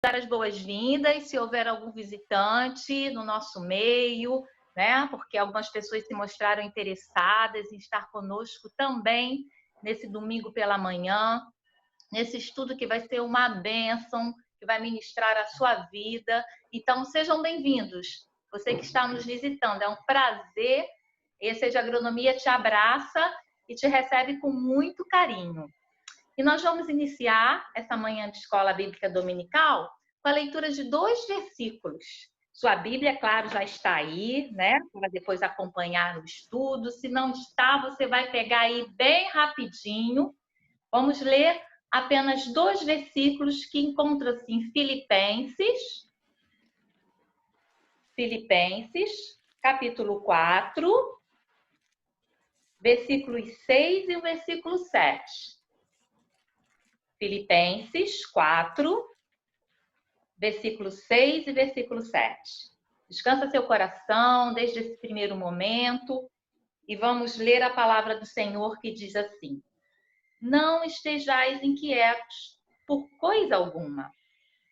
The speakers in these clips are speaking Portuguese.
dar as boas-vindas, se houver algum visitante no nosso meio, né? Porque algumas pessoas se mostraram interessadas em estar conosco também nesse domingo pela manhã, nesse estudo que vai ser uma bênção, que vai ministrar a sua vida. Então, sejam bem-vindos. Você que está nos visitando, é um prazer. Esse de Agronomia te abraça e te recebe com muito carinho. E nós vamos iniciar essa manhã de Escola Bíblica Dominical com a leitura de 2 versículos. Sua Bíblia, claro, já está aí, né? Para depois acompanhar o estudo. Se não está, você vai pegar aí bem rapidinho. Vamos ler apenas 2 versículos que encontram-se em Filipenses, capítulo 4, versículos 6 e o versículo 7. Filipenses 4, versículo 6 e versículo 7. Descansa seu coração desde esse primeiro momento e vamos ler a palavra do Senhor que diz assim: Não estejais inquietos por coisa alguma.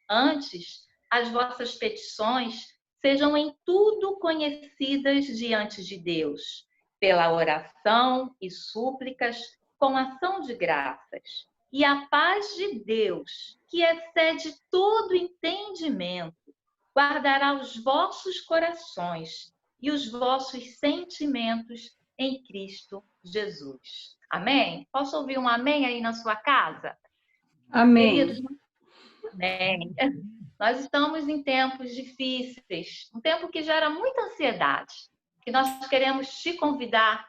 Antes, as vossas petições sejam em tudo conhecidas diante de Deus, pela oração e súplicas com ação de graças. E a paz de Deus, que excede todo entendimento, guardará os vossos corações e os vossos sentimentos em Cristo Jesus. Amém? Posso ouvir um amém aí na sua casa? Amém. Queridos, amém. Nós estamos em tempos difíceis, um tempo que gera muita ansiedade, que nós queremos te convidar,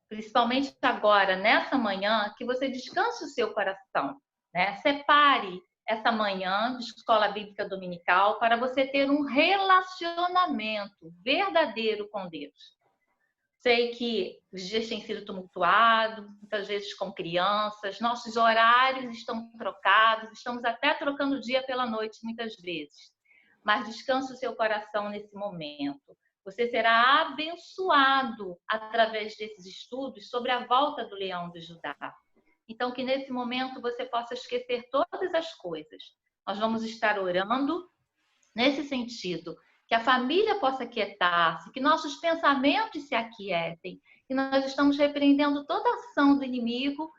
principalmente agora, nessa manhã, que você descanse o seu coração, né? Separe essa manhã de Escola Bíblica Dominical para você ter um relacionamento verdadeiro com Deus. Sei que os dias têm sido tumultuados, muitas vezes com crianças, nossos horários estão trocados, estamos até trocando o dia pela noite muitas vezes. Mas descanse o seu coração nesse momento. Você será abençoado através desses estudos sobre a volta do leão de Judá. Então, que nesse momento você possa esquecer todas as coisas. Nós vamos estar orando nesse sentido, que a família possa aquietar-se, que nossos pensamentos se aquietem, e nós estamos repreendendo toda a ação do inimigo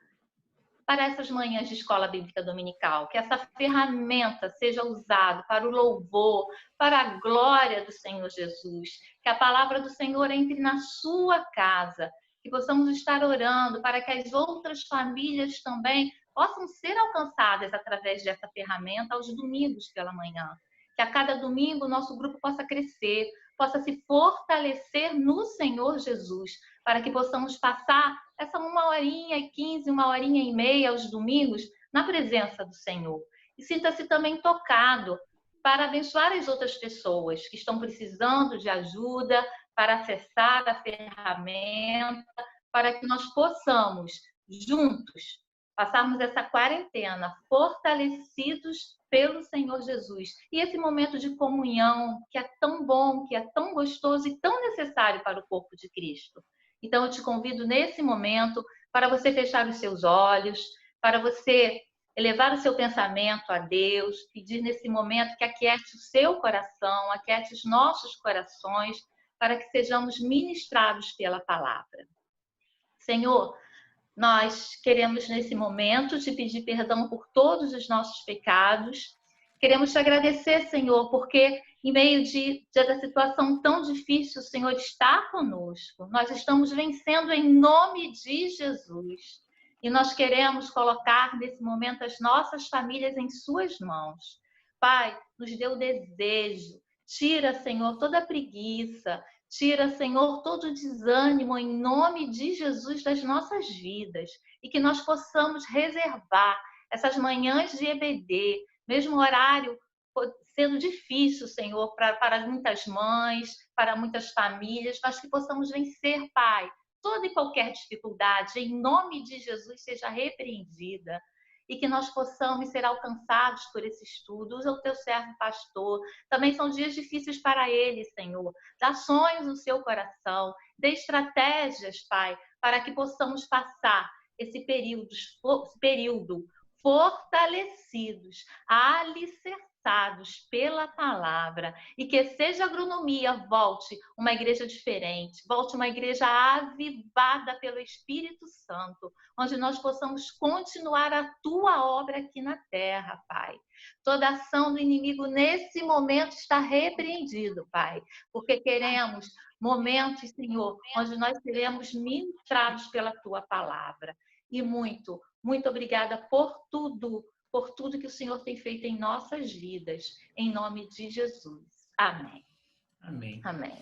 para essas manhãs de Escola Bíblica Dominical, que essa ferramenta seja usada para o louvor, para a glória do Senhor Jesus, que a palavra do Senhor entre na sua casa, que possamos estar orando para que as outras famílias também possam ser alcançadas através dessa ferramenta aos domingos pela manhã. Que a cada domingo o nosso grupo possa crescer, possa se fortalecer no Senhor Jesus, para que possamos passar essa 1h15, 1h30 aos domingos na presença do Senhor. E sinta-se também tocado para abençoar as outras pessoas que estão precisando de ajuda para acessar a ferramenta, para que nós possamos, juntos, passarmos essa quarentena fortalecidos pelo Senhor Jesus. E esse momento de comunhão, que é tão bom, que é tão gostoso e tão necessário para o corpo de Cristo. Então, eu te convido nesse momento para você fechar os seus olhos, para você elevar o seu pensamento a Deus, pedir nesse momento que aquiete o seu coração, aquiete os nossos corações, para que sejamos ministrados pela palavra. Senhor, nós queremos nesse momento te pedir perdão por todos os nossos pecados. Queremos te agradecer, Senhor, porque em meio da situação tão difícil, o Senhor está conosco. Nós estamos vencendo em nome de Jesus. E nós queremos colocar nesse momento as nossas famílias em suas mãos. Pai, nos dê o desejo. Tira, Senhor, toda a preguiça. Tira, Senhor, todo o desânimo em nome de Jesus das nossas vidas. E que nós possamos reservar essas manhãs de EBD, mesmo horário sendo difícil, Senhor, para muitas mães, para muitas famílias, mas que possamos vencer, Pai, toda e qualquer dificuldade, em nome de Jesus, seja repreendida. E que nós possamos ser alcançados por esse estudo. Usa o teu servo pastor. Também são dias difíceis para ele, Senhor. Dá sonhos no seu coração. Dê estratégias, Pai, para que possamos passar esse período fortalecidos, alicerçados alcançados pela palavra e que seja agronomia volte uma igreja diferente, volte uma igreja avivada pelo Espírito Santo, onde nós possamos continuar a tua obra aqui na terra, Pai. Toda ação do inimigo nesse momento está repreendido, Pai, porque queremos momentos, Senhor, onde nós seremos ministrados pela tua palavra. E muito obrigada por tudo que o Senhor tem feito em nossas vidas, em nome de Jesus. Amém. Amém. Amém.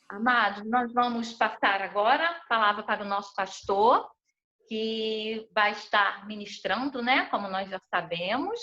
Amados, nós vamos passar agora a palavra para o nosso pastor, que vai estar ministrando, né, como nós já sabemos,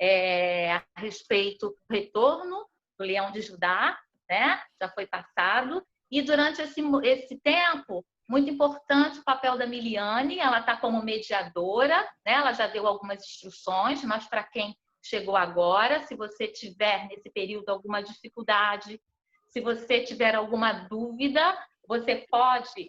a respeito do retorno do Leão de Judá, né, já foi passado, e durante esse tempo, muito importante o papel da Miliane, ela está como mediadora, né, ela já deu algumas instruções, mas para quem chegou agora, se você tiver nesse período alguma dificuldade, se você tiver alguma dúvida, você pode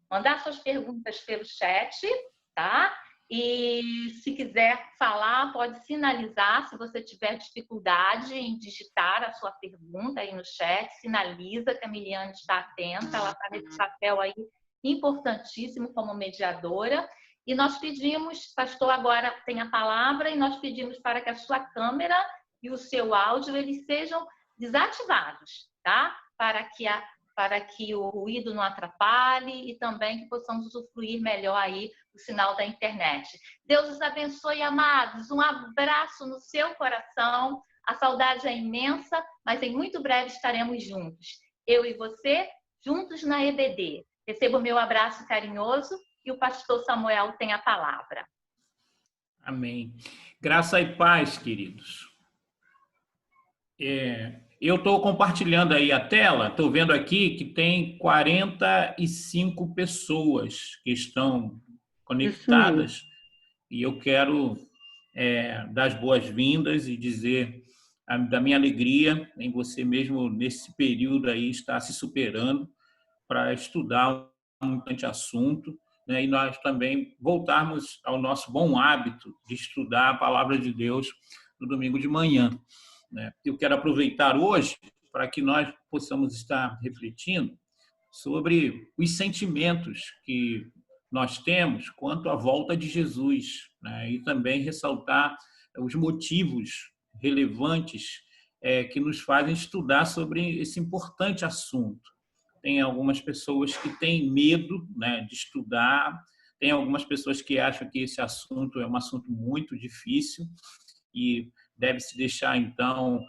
mandar suas perguntas pelo chat, tá? E se quiser falar, pode sinalizar. Se você tiver dificuldade em digitar a sua pergunta aí no chat, sinaliza que a Miliane está atenta, ela está nesse papel aí importantíssimo como mediadora. E nós pedimos, pastor agora tem a palavra, e nós pedimos para que a sua câmera e o seu áudio eles sejam desativados, tá? Para que o ruído não atrapalhe e também que possamos usufruir melhor aí do sinal da internet. Deus os abençoe, amados. Um abraço no seu coração. A saudade é imensa, mas em muito breve estaremos juntos. Eu e você, juntos na EBD. Receba o meu abraço carinhoso e o pastor Samuel tem a palavra. Amém. Graça e paz, queridos. Eu estou compartilhando aí a tela, estou vendo aqui que tem 45 pessoas que estão conectadas e eu quero dar as boas-vindas e dizer da minha alegria em você mesmo nesse período aí estar se superando para estudar um importante assunto, né, e nós também voltarmos ao nosso bom hábito de estudar a palavra de Deus no domingo de manhã. Eu quero aproveitar hoje para que nós possamos estar refletindo sobre os sentimentos que nós temos quanto à volta de Jesus, né? E também ressaltar os motivos relevantes que nos fazem estudar sobre esse importante assunto. Tem algumas pessoas que têm medo, né, de estudar, tem algumas pessoas que acham que esse assunto é um assunto muito difícil e deve se deixar, então,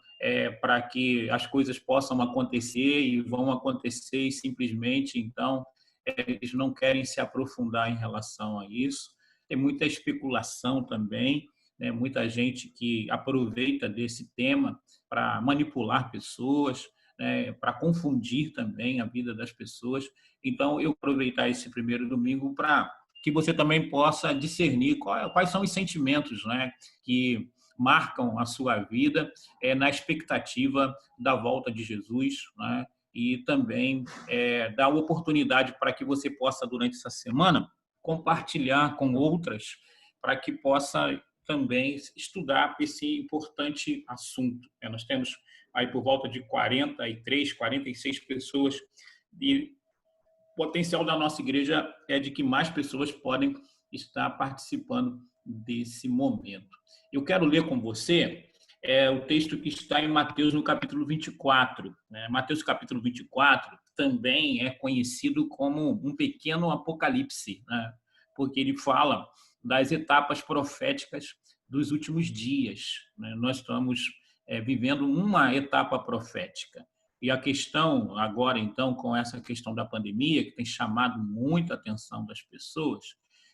para que as coisas possam acontecer e vão acontecer e simplesmente, então, eles não querem se aprofundar em relação a isso. Tem muita especulação também, né? Muita gente que aproveita desse tema para manipular pessoas, né? Para confundir também a vida das pessoas. Então, eu aproveitar esse primeiro domingo para que você também possa discernir quais são os sentimentos, né, que marcam a sua vida na expectativa da volta de Jesus, né? E também dar oportunidade para que você possa, durante essa semana, compartilhar com outras, para que possa também estudar esse importante assunto. Nós temos aí por volta de 43, 46 pessoas, e o potencial da nossa igreja é de que mais pessoas podem estar participando desse momento. Eu quero ler com você o texto que está em Mateus, no capítulo 24. Mateus, capítulo 24, também é conhecido como um pequeno apocalipse, né? Porque ele fala das etapas proféticas dos últimos dias, né? Nós estamos vivendo uma etapa profética. E a questão agora, então, com essa questão da pandemia, que tem chamado muita atenção das pessoas,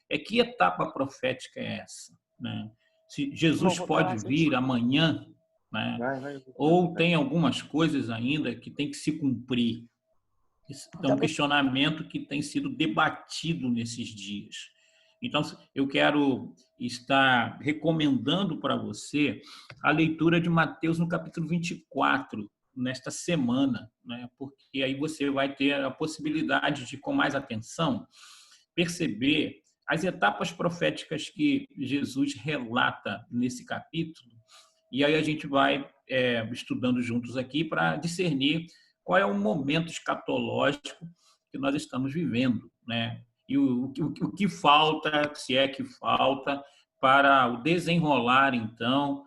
é que etapa profética é essa, né? Se Jesus pode vir amanhã, né? Ou tem algumas coisas ainda que tem que se cumprir. É um questionamento que tem sido debatido nesses dias. Então, eu quero estar recomendando para você a leitura de Mateus no capítulo 24, nesta semana, né? Porque aí você vai ter a possibilidade de, com mais atenção, perceber as etapas proféticas que Jesus relata nesse capítulo E aí a gente vai estudando juntos aqui para discernir qual é o momento escatológico que nós estamos vivendo, né? E o que falta, se é que falta, para o desenrolar, então,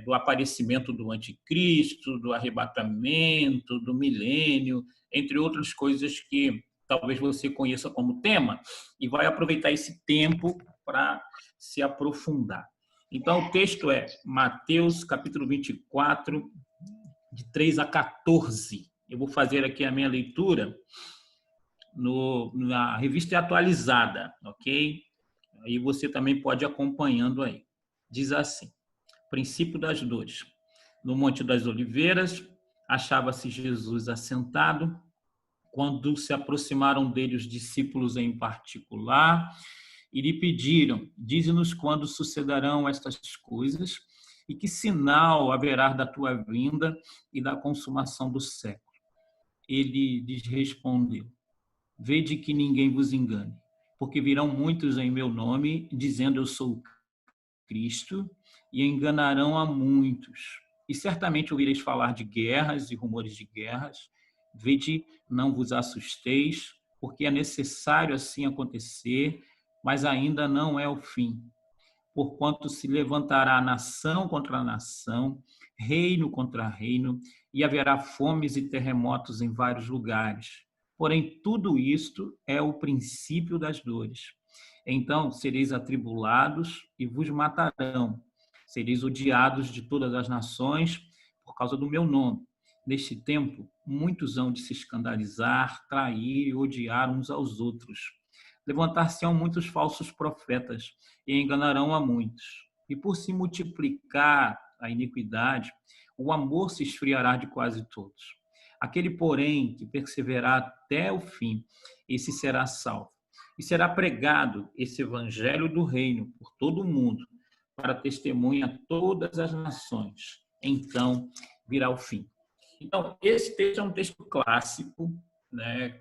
do aparecimento do anticristo, do arrebatamento, do milênio, entre outras coisas que talvez você conheça como tema, e vai aproveitar esse tempo para se aprofundar. Então, o texto é Mateus, capítulo 24, de 3 a 14. Eu vou fazer aqui a minha leitura na revista atualizada, ok? Aí você também pode ir acompanhando aí. Diz assim: princípio das dores. No Monte das Oliveiras, achava-se Jesus assentado, quando se aproximaram dele os discípulos em particular e lhe pediram: dize-nos quando sucederão estas coisas e que sinal haverá da tua vinda e da consumação do século. Ele lhes respondeu: vede que ninguém vos engane, porque virão muitos em meu nome, dizendo eu sou Cristo, e enganarão a muitos. E certamente ouvireis falar de guerras e rumores de guerras. Vede, não vos assusteis, porque é necessário assim acontecer, mas ainda não é o fim. Porquanto se levantará nação contra nação, reino contra reino, e haverá fomes e terremotos em vários lugares. Porém, tudo isto é o princípio das dores. Então sereis atribulados e vos matarão. Sereis odiados de todas as nações por causa do meu nome. Neste tempo, muitos hão de se escandalizar, trair e odiar uns aos outros. Levantar-se-ão muitos falsos profetas e enganarão a muitos. E por se multiplicar a iniquidade, o amor se esfriará de quase todos. Aquele, porém, que perseverar até o fim, esse será salvo. E será pregado esse evangelho do reino por todo o mundo, para testemunha a todas as nações. Então virá o fim. Então, esse texto é um texto clássico, né?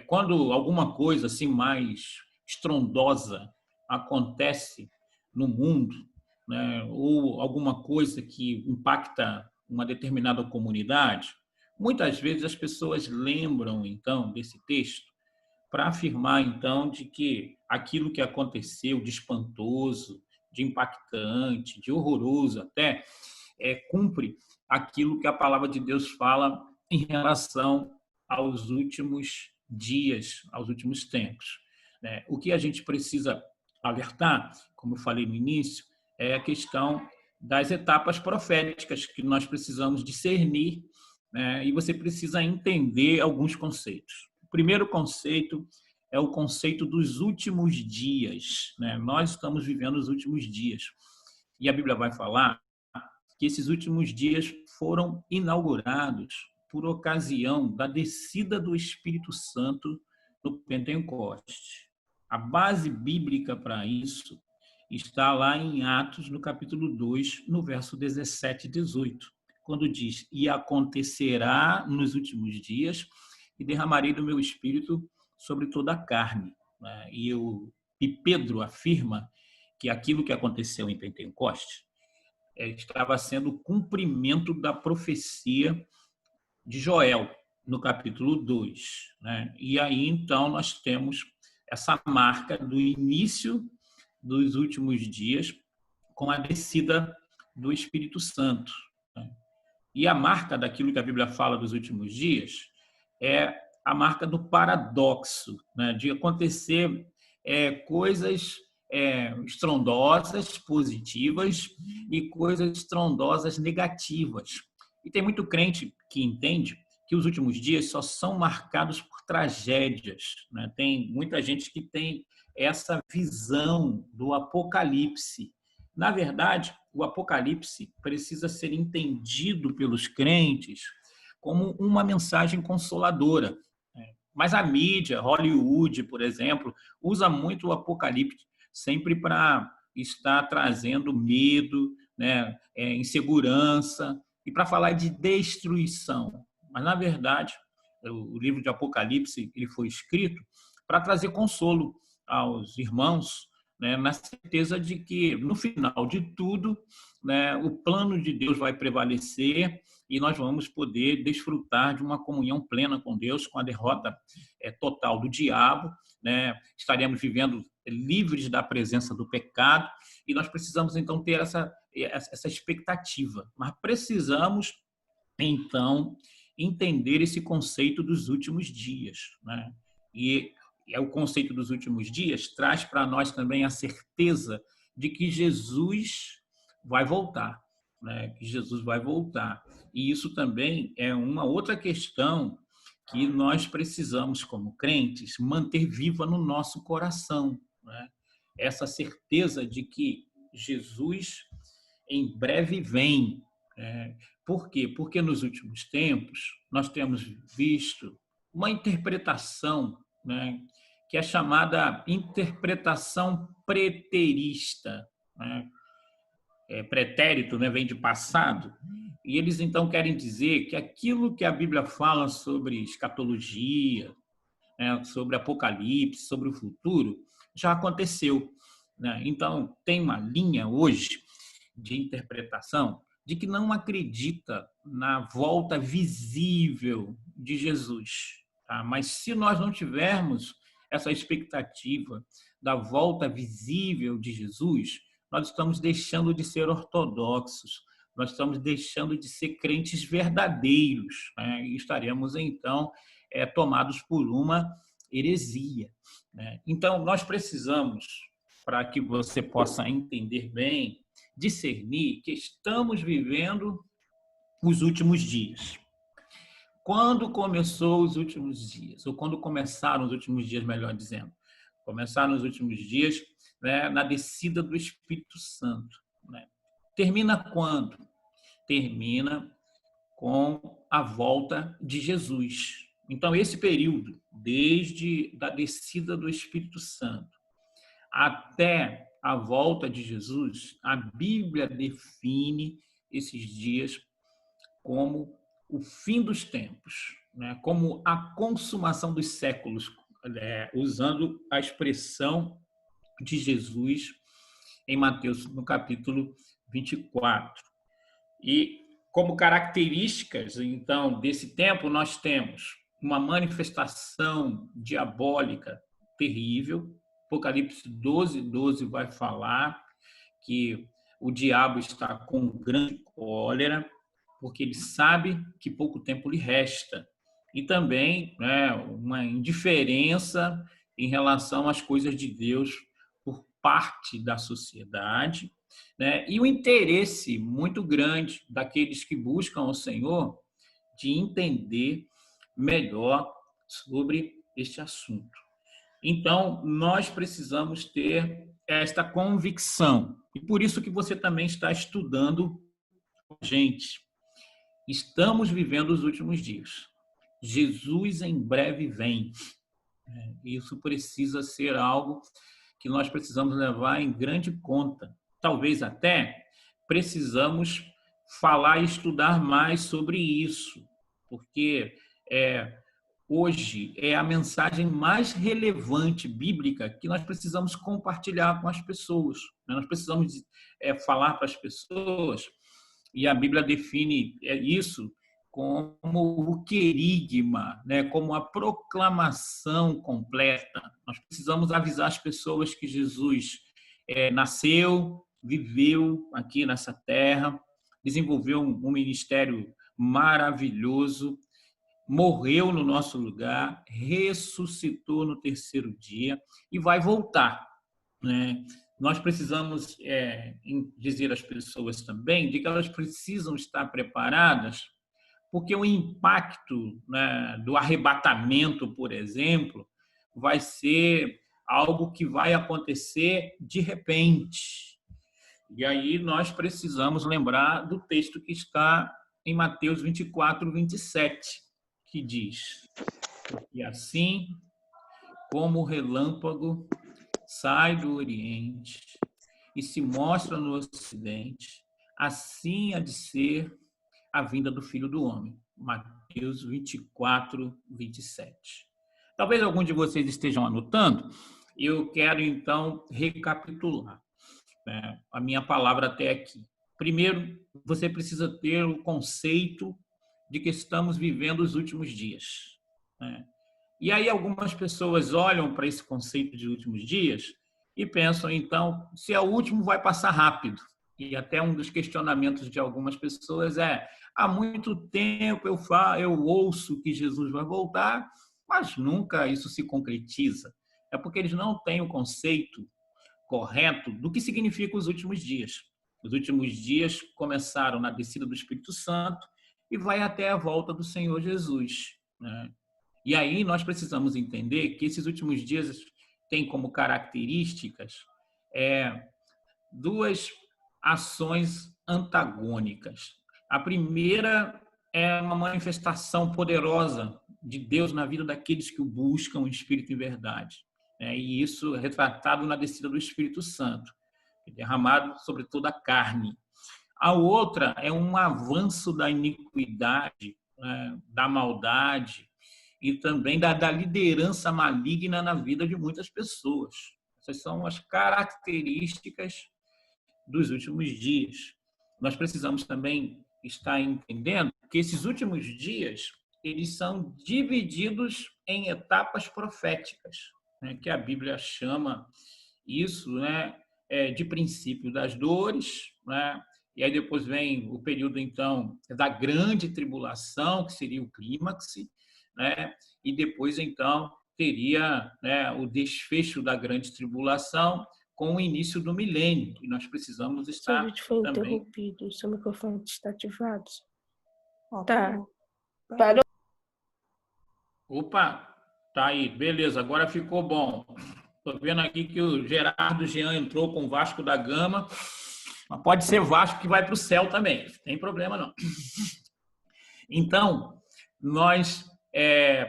Quando alguma coisa assim mais estrondosa acontece no mundo, né? Ou alguma coisa que impacta uma determinada comunidade, muitas vezes as pessoas lembram então desse texto para afirmar então de que aquilo que aconteceu de espantoso, de impactante, de horroroso até, cumpre aquilo que a palavra de Deus fala em relação aos últimos dias, aos últimos tempos, né? O que a gente precisa alertar, como eu falei no início, é a questão das etapas proféticas que nós precisamos discernir, né? E você precisa entender alguns conceitos. O primeiro conceito é o conceito dos últimos dias, né? Nós estamos vivendo os últimos dias. E a Bíblia vai falar que esses últimos dias foram inaugurados por ocasião da descida do Espírito Santo no Pentecoste. A base bíblica para isso está lá em Atos, no capítulo 2, no verso 17 e 18, quando diz: e acontecerá nos últimos dias e derramarei do meu Espírito sobre toda a carne. E Pedro afirma que aquilo que aconteceu em Pentecoste estava sendo o cumprimento da profecia de Joel, no capítulo 2. Né? E aí, então, nós temos essa marca do início dos últimos dias com a descida do Espírito Santo. Né? E a marca daquilo que a Bíblia fala dos últimos dias é a marca do paradoxo, né? De acontecer coisas estrondosas, positivas, e coisas estrondosas, negativas. E tem muito crente que entende que os últimos dias só são marcados por tragédias, né? Tem muita gente que tem essa visão do Apocalipse. Na verdade, o Apocalipse precisa ser entendido pelos crentes como uma mensagem consoladora. Mas a mídia, Hollywood, por exemplo, usa muito o Apocalipse sempre para estar trazendo medo, né, insegurança e para falar de destruição. Mas, na verdade, o livro de Apocalipse ele foi escrito para trazer consolo aos irmãos né, na certeza de que, no final de tudo, né, o plano de Deus vai prevalecer e nós vamos poder desfrutar de uma comunhão plena com Deus, com a derrota total do diabo, né? Estaremos vivendo livres da presença do pecado e nós precisamos, então, ter essa expectativa. Mas precisamos, então, entender esse conceito dos últimos dias, né? E o conceito dos últimos dias traz para nós também a certeza de que Jesus vai voltar, né? Que Jesus vai voltar. E isso também é uma outra questão que nós precisamos, como crentes, manter viva no nosso coração, né? Essa certeza de que Jesus em breve vem. Por quê? Porque nos últimos tempos nós temos visto uma interpretação, né, que é chamada interpretação preterista, né? Pretérito, né, vem de passado, e eles então querem dizer que aquilo que a Bíblia fala sobre escatologia, né, sobre Apocalipse, sobre o futuro, já aconteceu, né? Então, tem uma linha hoje de interpretação de que não acredita na volta visível de Jesus. Tá? Mas se nós não tivermos essa expectativa da volta visível de Jesus, nós estamos deixando de ser ortodoxos, nós estamos deixando de ser crentes verdadeiros, né? E estaremos, então, tomados por uma heresia, né? Então, nós precisamos, para que você possa entender bem, discernir que estamos vivendo os últimos dias. Quando começou os últimos dias, ou quando começaram os últimos dias, melhor dizendo, começaram os últimos dias, né, na descida do Espírito Santo, né? Termina quando? Termina com a volta de Jesus. Então, esse período, desde a descida do Espírito Santo até a volta de Jesus, a Bíblia define esses dias como o fim dos tempos, né? Como a consumação dos séculos, usando a expressão de Jesus em Mateus, no capítulo 24. E como características, então, desse tempo, nós temos uma manifestação diabólica terrível. Apocalipse 12:12 vai falar que o diabo está com grande cólera, porque ele sabe que pouco tempo lhe resta. E também, né, uma indiferença em relação às coisas de Deus por parte da sociedade, né, e o interesse muito grande daqueles que buscam o Senhor de entender melhor sobre este assunto. Então, nós precisamos ter esta convicção. E por isso que você também está estudando com a gente. Estamos vivendo os últimos dias. Jesus em breve vem. Isso precisa ser algo que nós precisamos levar em grande conta. Talvez até precisamos falar e estudar mais sobre isso, porque hoje é a mensagem mais relevante bíblica que nós precisamos compartilhar com as pessoas. Nós precisamos falar para as pessoas, e a Bíblia define isso como o querigma, né? Como a proclamação completa. Nós precisamos avisar as pessoas que Jesus nasceu, viveu aqui nessa terra, desenvolveu um ministério maravilhoso, morreu no nosso lugar, ressuscitou no terceiro dia e vai voltar, né? Nós precisamos dizer às pessoas também de que elas precisam estar preparadas, porque o impacto, né, do arrebatamento, por exemplo, vai ser algo que vai acontecer de repente. E aí nós precisamos lembrar do texto que está em Mateus 24:27, que diz: e assim como o relâmpago sai do Oriente e se mostra no Ocidente, assim há de ser a vinda do Filho do Homem. Mateus 24:27. Talvez algum de vocês estejam anotando, eu quero, então, recapitular, né, a minha palavra até aqui. Primeiro, você precisa ter o conceito de que estamos vivendo os últimos dias, né? E aí algumas pessoas olham para esse conceito de últimos dias e pensam, então, se é o último, vai passar rápido. E até um dos questionamentos de algumas pessoas é: há muito tempo eu ouço que Jesus vai voltar, mas nunca isso se concretiza. É porque eles não têm o conceito correto do que significa os últimos dias. Os últimos dias começaram na descida do Espírito Santo e vai até a volta do Senhor Jesus, né? E aí nós precisamos entender que esses últimos dias têm como características duas ações antagônicas. A primeira é uma manifestação poderosa de Deus na vida daqueles que o buscam em espírito e verdade. E isso é retratado na descida do Espírito Santo, derramado sobre toda a carne. A outra é um avanço da iniquidade, da maldade e também da liderança maligna na vida de muitas pessoas. Essas são as características dos últimos dias. Nós precisamos também estar entendendo que esses últimos dias eles são divididos em etapas proféticas, né, que a Bíblia chama isso, né, de princípio das dores, né? E aí depois vem o período, então, da grande tribulação, que seria o clímax, né? E depois, então, teria, né, o desfecho da grande tribulação com o início do milênio. E nós precisamos Se a estar gente foi também... interrompido, seu microfone está ativado. Ó, Tá. parou. Parou. Opa, tá aí, beleza, agora ficou bom. Estou vendo aqui que o Gerardo Jean entrou com o Vasco da Gama, mas pode ser Vasco que vai para o céu também, não tem problema não. Então, nós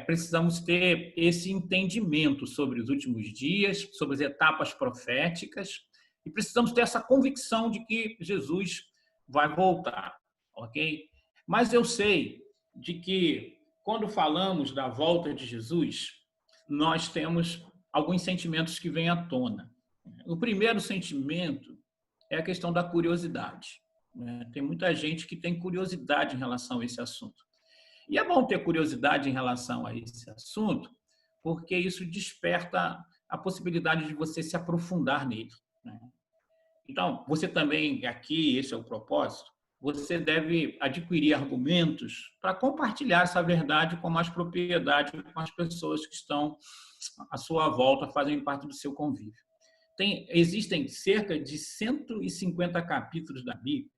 precisamos ter esse entendimento sobre os últimos dias, sobre as etapas proféticas, e precisamos ter essa convicção de que Jesus vai voltar, ok? Mas eu sei de que, quando falamos da volta de Jesus, nós temos alguns sentimentos que vêm à tona. O primeiro sentimento é a questão da curiosidade. Tem muita gente que tem curiosidade em relação a esse assunto. E é bom ter curiosidade em relação a esse assunto, porque isso desperta a possibilidade de você se aprofundar nele. Então, você também, aqui, esse é o propósito, você deve adquirir argumentos para compartilhar essa verdade com mais propriedade com as pessoas que estão à sua volta, fazem parte do seu convívio. Existem cerca de 150 capítulos da Bíblia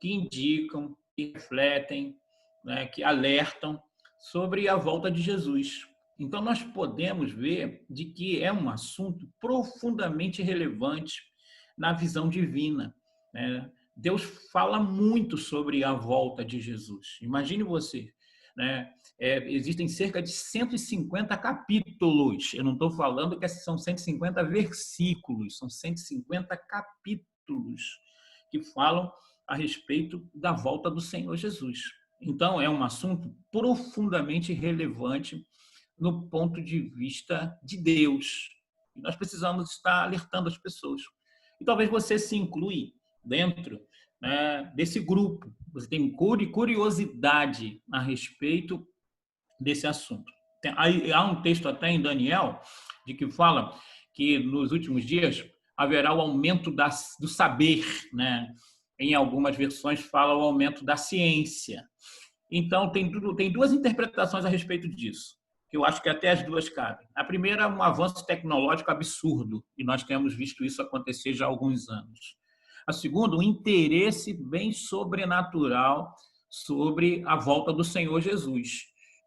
que indicam, que refletem, né, que alertam sobre a volta de Jesus. Então, nós podemos ver de que é um assunto profundamente relevante na visão divina, né? Deus fala muito sobre a volta de Jesus. Imagine você, né? Existem cerca de 150 capítulos. Eu não estou falando que são 150 versículos, são 150 capítulos que falam a respeito da volta do Senhor Jesus. Então, é um assunto profundamente relevante no ponto de vista de Deus. E nós precisamos estar alertando as pessoas. E talvez você se inclui dentro, né, desse grupo. Você tem curiosidade a respeito desse assunto. Há um texto até em Daniel de que fala que nos últimos dias haverá o aumento do saber, né? Em algumas versões fala o aumento da ciência. Então, tem duas interpretações a respeito disso, que eu acho que até as duas cabem. A primeira é um avanço tecnológico absurdo, e nós temos visto isso acontecer já há alguns anos. A segunda, um interesse bem sobrenatural sobre a volta do Senhor Jesus,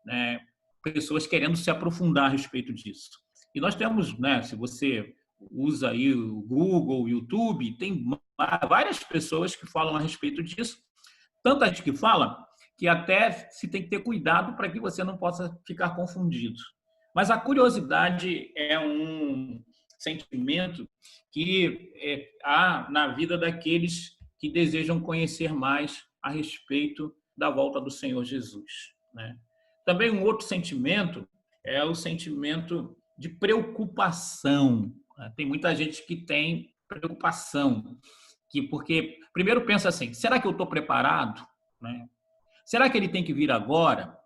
né? Pessoas querendo se aprofundar a respeito disso. E nós temos, né, se você usa aí o Google, o YouTube, tem várias pessoas que falam a respeito disso. Tanta gente que fala que até se tem que ter cuidado para que você não possa ficar confundido. Mas a curiosidade é um sentimento que há na vida daqueles que desejam conhecer mais a respeito da volta do Senhor Jesus, né? Também um outro sentimento é o sentimento de preocupação. Tem muita gente que tem preocupação, porque primeiro pensa assim, será que eu estou preparado? Né? Será que ele tem que vir agora?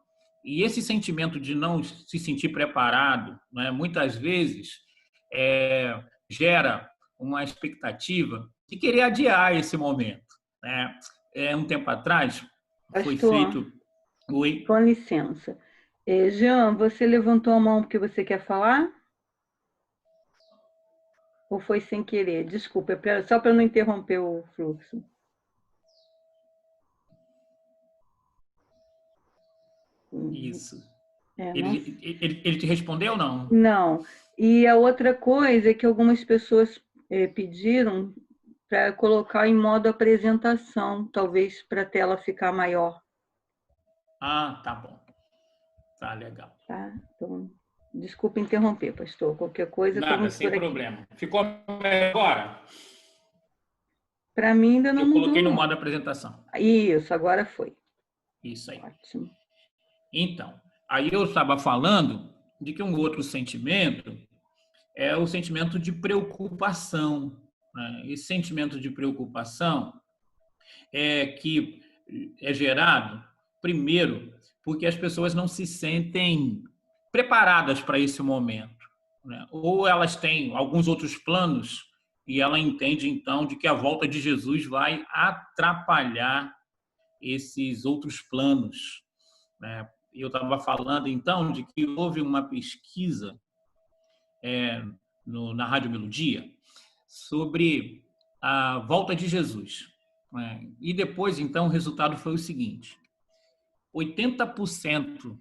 E esse sentimento de não se sentir preparado, né, muitas vezes gera uma expectativa de querer adiar esse momento. Né? Um tempo atrás foi Pastor, feito... Oi? com licença. Jean, você levantou a mão porque você quer falar? Ou foi sem querer? Desculpa, só para não interromper o fluxo. Isso. Não... Ele te respondeu ou não? Não. E a outra coisa é que algumas pessoas pediram para colocar em modo apresentação, talvez para a tela ficar maior. Ah, tá bom. Tá legal. Tá? Então, desculpa interromper, pastor. Qualquer coisa... Nada, sem problema. Ficou melhor agora? Para mim ainda não mudou. Eu coloquei no modo apresentação. Isso, agora foi. Isso aí. Ótimo. Então, aí eu estava falando de que um outro sentimento é o sentimento de preocupação. Né? Esse sentimento de preocupação que é gerado, primeiro, porque as pessoas não se sentem preparadas para esse momento. Né? Ou elas têm alguns outros planos e ela entende, então, de que a volta de Jesus vai atrapalhar esses outros planos. Né? Eu estava falando, então, de que houve uma pesquisa na Rádio Melodia sobre a volta de Jesus. Né? E depois, então, o resultado foi o seguinte: 80%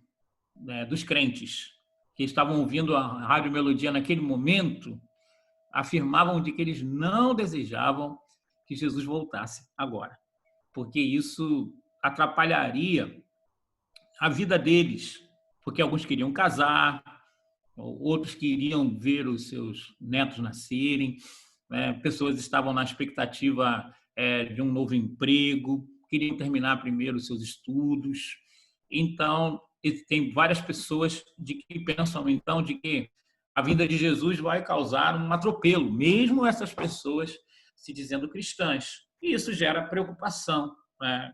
dos crentes que estavam ouvindo a Rádio Melodia naquele momento afirmavam de que eles não desejavam que Jesus voltasse agora, porque isso atrapalharia a vida deles, porque alguns queriam casar, outros queriam ver os seus netos nascerem, pessoas estavam na expectativa de um novo emprego, queriam terminar primeiro os seus estudos. Então, tem várias pessoas que pensam, então, de que a vinda de Jesus vai causar um atropelo, mesmo essas pessoas se dizendo cristãs. E isso gera preocupação, né,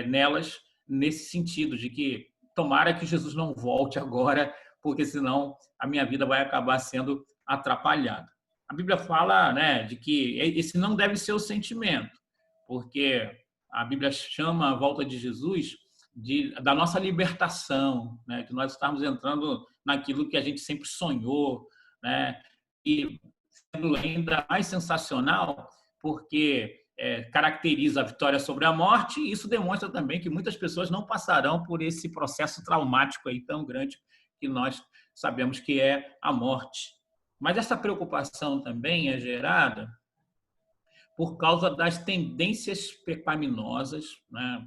nelas, nesse sentido de que tomara que Jesus não volte agora, porque senão a minha vida vai acabar sendo atrapalhada. A Bíblia fala, né, de que esse não deve ser o sentimento, porque a Bíblia chama a volta de Jesus da nossa libertação, né, que nós estamos entrando naquilo que a gente sempre sonhou, né, e sendo ainda mais sensacional, porque caracteriza a vitória sobre a morte, e isso demonstra também que muitas pessoas não passarão por esse processo traumático aí tão grande que nós sabemos que é a morte. Mas essa preocupação também é gerada por causa das tendências pecaminosas, né,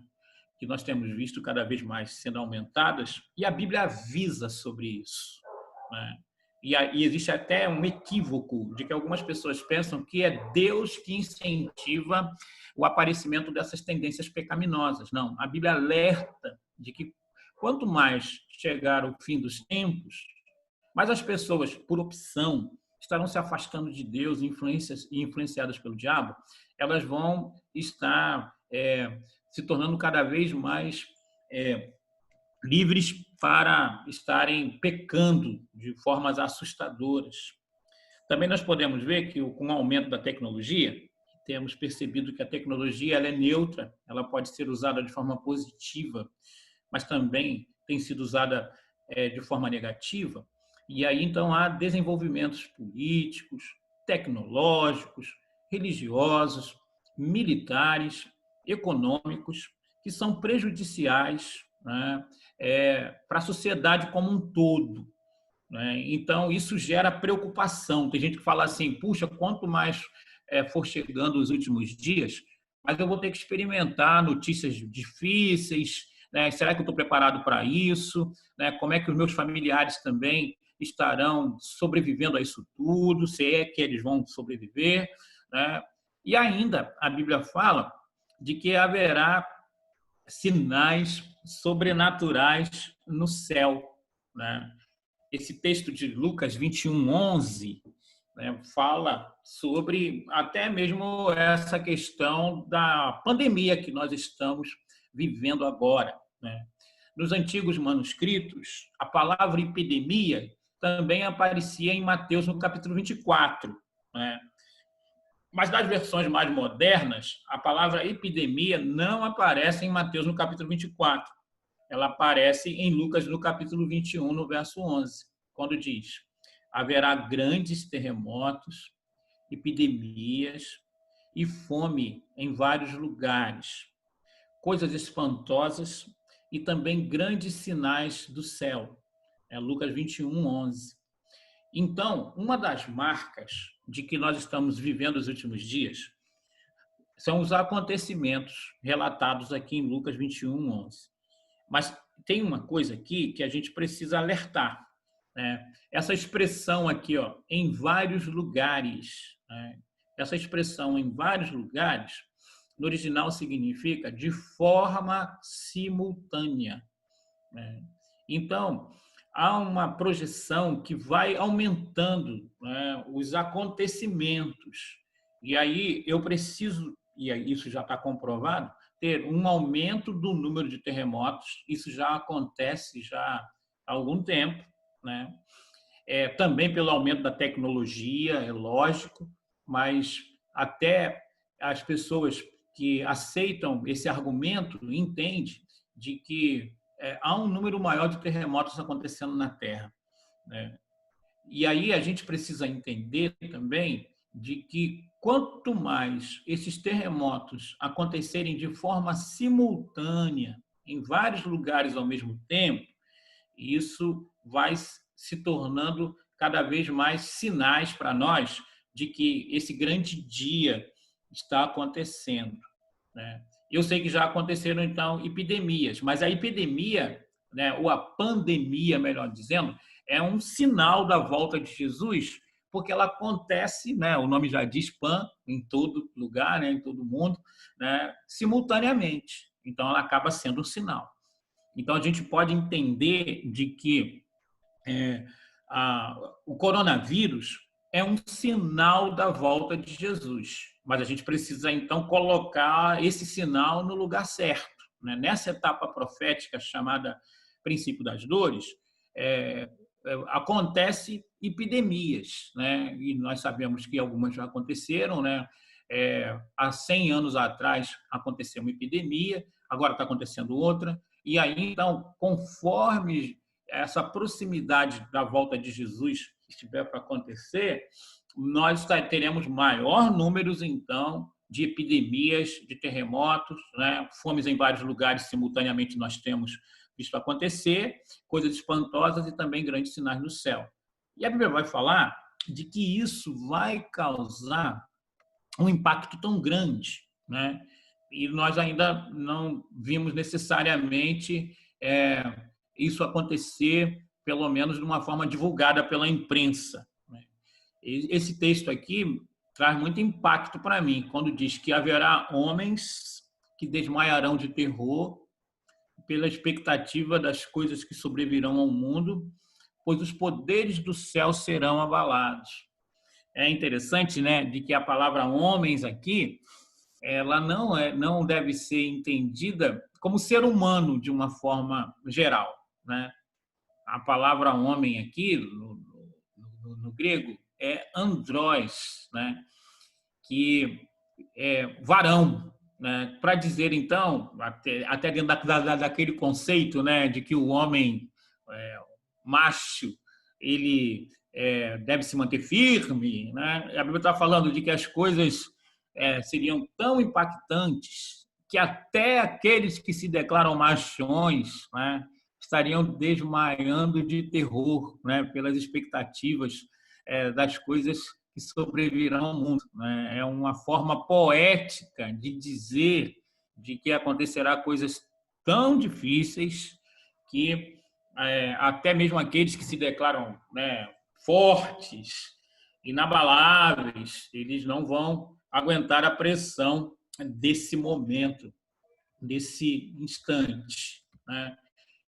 que nós temos visto cada vez mais sendo aumentadas, e a Bíblia avisa sobre isso. Né? E existe até um equívoco de que algumas pessoas pensam que é Deus que incentiva o aparecimento dessas tendências pecaminosas. Não, a Bíblia alerta de que quanto mais chegar o fim dos tempos, mais as pessoas, por opção, estarão se afastando de Deus e influenciadas pelo diabo, elas vão estar se tornando cada vez mais livres para estarem pecando de formas assustadoras. Também nós podemos ver que, com o aumento da tecnologia, temos percebido que a tecnologia ela é neutra, ela pode ser usada de forma positiva, mas também tem sido usada de forma negativa. E aí, então, há desenvolvimentos políticos, tecnológicos, religiosos, militares, econômicos, que são prejudiciais, né, para a sociedade como um todo. Né? Então, isso gera preocupação. Tem gente que fala assim, puxa, quanto mais for chegando os últimos dias, mas eu vou ter que experimentar notícias difíceis, né? Será que eu estou preparado para isso? Né? Como é que os meus familiares também estarão sobrevivendo a isso tudo? Se é que eles vão sobreviver? Né? E ainda, a Bíblia fala de que haverá sinais sobrenaturais no céu. Né? esse texto de Lucas 21:11, né, fala sobre até mesmo essa questão da pandemia que nós estamos vivendo agora, né? Nos antigos manuscritos, a palavra epidemia também aparecia em Mateus no capítulo 24, né? Mas nas versões mais modernas, a palavra epidemia não aparece em Mateus no capítulo 24. Ela aparece em Lucas no capítulo 21, no verso 11, quando diz: haverá grandes terremotos, epidemias e fome em vários lugares, coisas espantosas e também grandes sinais do céu. É Lucas 21:11. Então, uma das marcas de que nós estamos vivendo os últimos dias são os acontecimentos relatados aqui em Lucas 21:11. Mas tem uma coisa aqui que a gente precisa alertar, né? Essa expressão aqui, ó, em vários lugares, né? Essa expressão em vários lugares, no original significa de forma simultânea, né? Então, há uma projeção que vai aumentando, né, os acontecimentos. E aí eu preciso, e isso já está comprovado, ter um aumento do número de terremotos. Isso já acontece já há algum tempo, né? Também pelo aumento da tecnologia, é lógico, mas até as pessoas que aceitam esse argumento entendem de que há um número maior de terremotos acontecendo na Terra, né? E aí a gente precisa entender também de que quanto mais esses terremotos acontecerem de forma simultânea em vários lugares ao mesmo tempo, isso vai se tornando cada vez mais sinais para nós de que esse grande dia está acontecendo, né? Eu sei que já aconteceram, então, epidemias, mas a epidemia, né, ou a pandemia, melhor dizendo, é um sinal da volta de Jesus, porque ela acontece, né, o nome já diz pan, em todo lugar, né, em todo mundo, né, simultaneamente. Então, ela acaba sendo um sinal. Então, a gente pode entender de que o coronavírus é um sinal da volta de Jesus, mas a gente precisa, então, colocar esse sinal no lugar certo, né? Nessa etapa profética chamada princípio das dores, acontece epidemias, né? E nós sabemos que algumas já aconteceram, né? Há 100 anos atrás aconteceu uma epidemia, agora está acontecendo outra, e aí, então, conforme essa proximidade da volta de Jesus estiver para acontecer, nós teremos maior números, então, de epidemias, de terremotos, né? Fomes em vários lugares simultaneamente nós temos visto acontecer, coisas espantosas e também grandes sinais no céu. E a Bíblia vai falar de que isso vai causar um impacto tão grande, né? E nós ainda não vimos necessariamente isso acontecer, pelo menos de uma forma divulgada pela imprensa, né? Esse texto aqui traz muito impacto para mim, quando diz que haverá homens que desmaiarão de terror pela expectativa das coisas que sobrevirão ao mundo, pois os poderes do céu serão abalados. É interessante, né, de que a palavra homens aqui, ela não deve ser entendida como ser humano de uma forma geral, né? A palavra homem aqui, no grego, é andróis, né? Que é varão, né? Para dizer, então, até dentro daquele conceito, né, de que o homem macho, ele deve se manter firme, né? A Bíblia está falando de que as coisas seriam tão impactantes que até aqueles que se declaram machões, né, estariam desmaiando de terror, né, pelas expectativas das coisas que sobrevirão ao mundo, né? É uma forma poética de dizer de que acontecerá coisas tão difíceis que até mesmo aqueles que se declaram, né, fortes, inabaláveis, eles não vão aguentar a pressão desse momento, desse instante, né?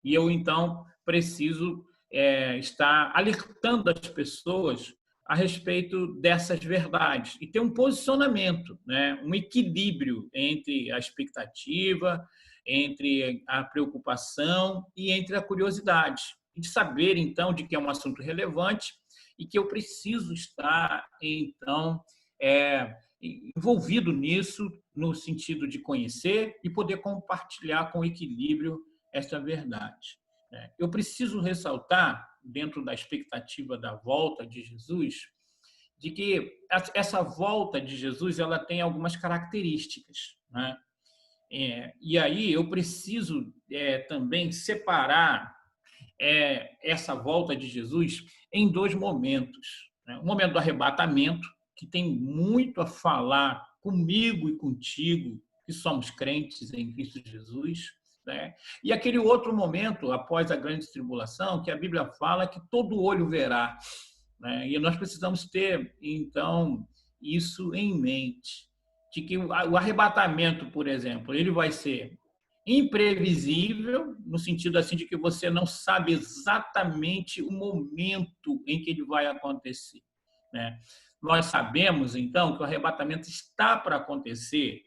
E eu, então, preciso está alertando as pessoas a respeito dessas verdades e ter um posicionamento, né? Um equilíbrio entre a expectativa, entre a preocupação e entre a curiosidade. De saber, então, de que é um assunto relevante e que eu preciso estar, então, envolvido nisso, no sentido de conhecer e poder compartilhar com equilíbrio essa verdade. Eu preciso ressaltar, dentro da expectativa da volta de Jesus, de que essa volta de Jesus ela tem algumas características, né? E aí eu preciso também separar essa volta de Jesus em dois momentos, né? O momento do arrebatamento, que tem muito a falar comigo e contigo, que somos crentes em Cristo Jesus, né? E aquele outro momento, após a grande tribulação, que a Bíblia fala que todo olho verá, né? E nós precisamos ter, então, isso em mente, de que o arrebatamento, por exemplo, ele vai ser imprevisível, no sentido assim de que você não sabe exatamente o momento em que ele vai acontecer, né? Nós sabemos, então, que o arrebatamento está para acontecer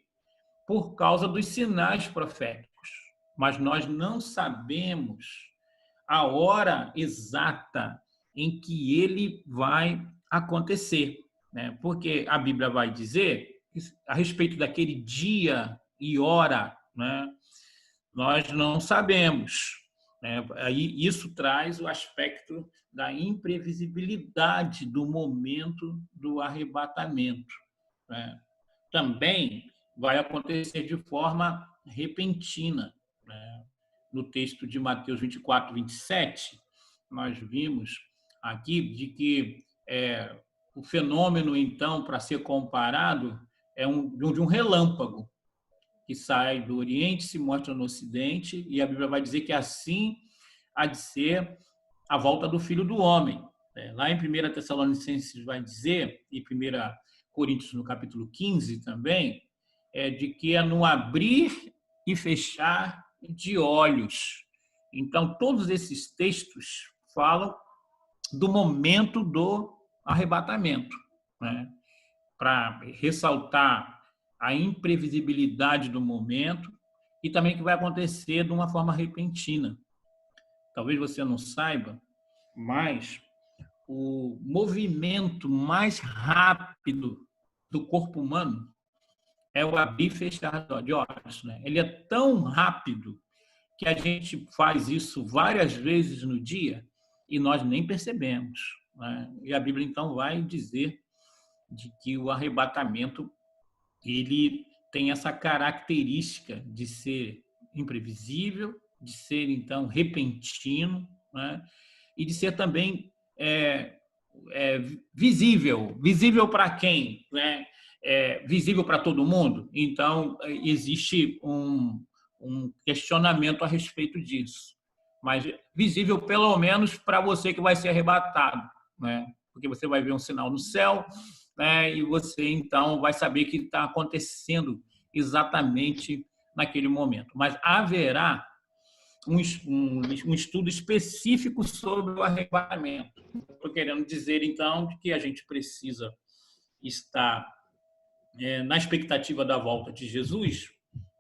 por causa dos sinais proféticos, mas nós não sabemos a hora exata em que ele vai acontecer, né? Porque a Bíblia vai dizer a respeito daquele dia e hora, né? Nós não sabemos, né? Aí isso traz o aspecto da imprevisibilidade do momento do arrebatamento, né? Também vai acontecer de forma repentina, né? No texto de Mateus 24, 27, nós vimos aqui de que o fenômeno, então, para ser comparado, é de um relâmpago que sai do Oriente, se mostra no Ocidente, e a Bíblia vai dizer que assim há de ser a volta do Filho do Homem. Lá em 1 Tessalonicenses vai dizer, e 1 Coríntios no capítulo 15 também, de que é no abrir e fechar de olhos. Então, todos esses textos falam do momento do arrebatamento, né? Para ressaltar a imprevisibilidade do momento e também que vai acontecer de uma forma repentina. Talvez você não saiba, mas o movimento mais rápido do corpo humano é o abrir e fechar de olhos, né? Ele é tão rápido que a gente faz isso várias vezes no dia e nós nem percebemos, né? E a Bíblia, então, vai dizer de que o arrebatamento ele tem essa característica de ser imprevisível, de ser, então, repentino, né? E de ser também visível. Visível para quem? Né? Visível para todo mundo? Então, existe um questionamento a respeito disso. Mas visível, pelo menos, para você que vai ser arrebatado, né? Porque você vai ver um sinal no céu, né? E você, então, vai saber que está acontecendo exatamente naquele momento. Mas haverá um estudo específico sobre o arrebatamento. Estou querendo dizer, então, que a gente precisa estar na expectativa da volta de Jesus,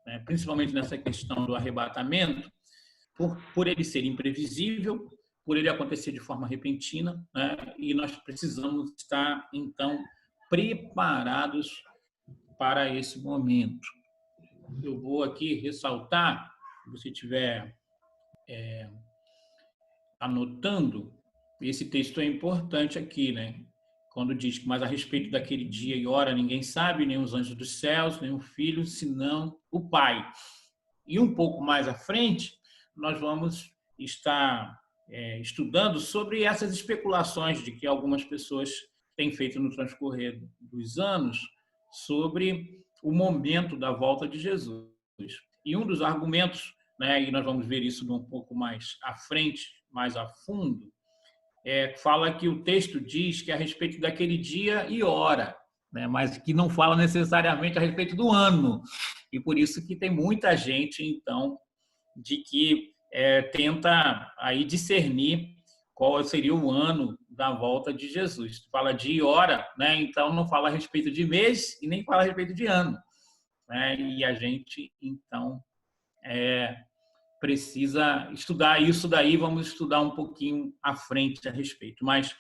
né? Principalmente nessa questão do arrebatamento, por ele ser imprevisível, por ele acontecer de forma repentina, né? E nós precisamos estar, então, preparados para esse momento. Eu vou aqui ressaltar, se você estiver anotando, esse texto é importante aqui, né? Quando diz que, mas a respeito daquele dia e hora ninguém sabe, nem os anjos dos céus, nem o Filho, senão o Pai. E um pouco mais à frente, nós vamos estar estudando sobre essas especulações de que algumas pessoas têm feito no transcorrer dos anos sobre o momento da volta de Jesus. E um dos argumentos, né, e nós vamos ver isso um pouco mais à frente, mais a fundo, fala que o texto diz que é a respeito daquele dia e hora, né, mas que não fala necessariamente a respeito do ano. E por isso que tem muita gente, então, de que tenta aí discernir qual seria o ano da volta de Jesus. Fala de hora, né? Então não fala a respeito de mês e nem fala a respeito de ano, né? E a gente, então, precisa estudar isso daí, vamos estudar um pouquinho à frente a respeito. Mas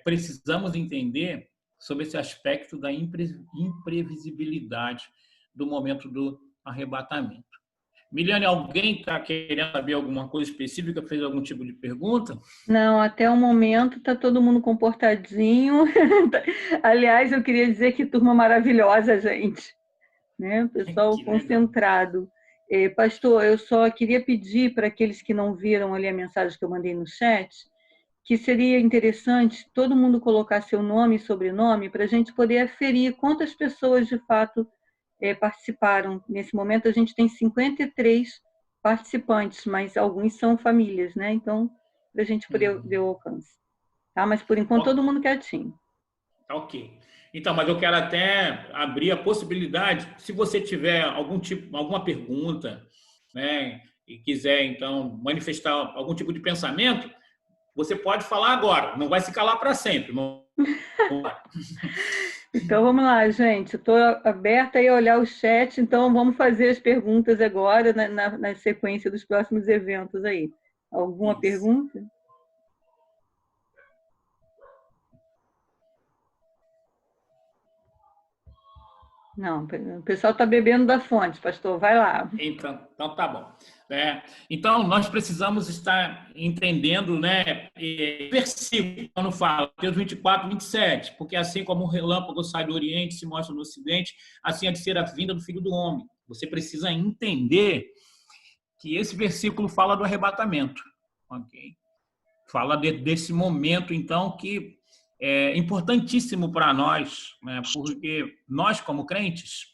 precisamos entender sobre esse aspecto da imprevisibilidade do momento do arrebatamento. Miliane, alguém está querendo saber alguma coisa específica? Fez algum tipo de pergunta? Não, até o momento está todo mundo comportadinho. Aliás, eu queria dizer que turma maravilhosa, gente. Né? O pessoal Que concentrado. Pastor, eu só queria pedir para aqueles que não viram ali a mensagem que eu mandei no chat, que seria interessante todo mundo colocar seu nome e sobrenome para a gente poder aferir quantas pessoas de fato participaram. Nesse momento a gente tem 53 participantes, mas alguns são famílias, né? Então, para a gente poder ver o alcance. Tá? Mas por enquanto todo mundo quietinho. Ok. Então, mas eu quero até abrir a possibilidade, se você tiver alguma pergunta, né, e quiser então manifestar algum tipo de pensamento, você pode falar agora, não vai se calar para sempre. Então, vamos lá, gente. Estou aberta a olhar o chat, então vamos fazer as perguntas agora na sequência dos próximos eventos aí. Alguma pergunta? Não, o pessoal está bebendo da fonte, pastor. Vai lá. Então tá bom. Então, nós precisamos estar entendendo, né, versículo, quando fala, Mateus 24, 27, porque assim como o relâmpago sai do Oriente e se mostra no Ocidente, assim há de ser a vinda do Filho do Homem. Você precisa entender que esse versículo fala do arrebatamento. Okay? Fala desse momento, então, que é importantíssimo para nós, né, porque nós, como crentes,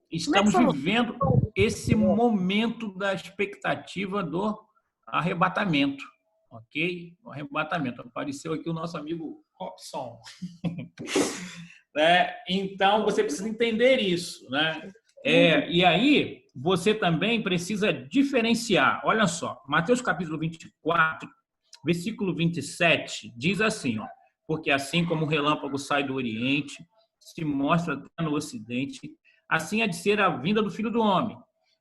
estamos vivendo esse momento da expectativa do arrebatamento, ok? O arrebatamento. Apareceu aqui o nosso amigo Robson. Então, você precisa entender isso, né? E aí, você também precisa diferenciar. Olha só, Mateus capítulo 24, versículo 27, diz assim, ó, porque assim como o relâmpago sai do Oriente, se mostra até no Ocidente, assim há de ser a vinda do Filho do Homem.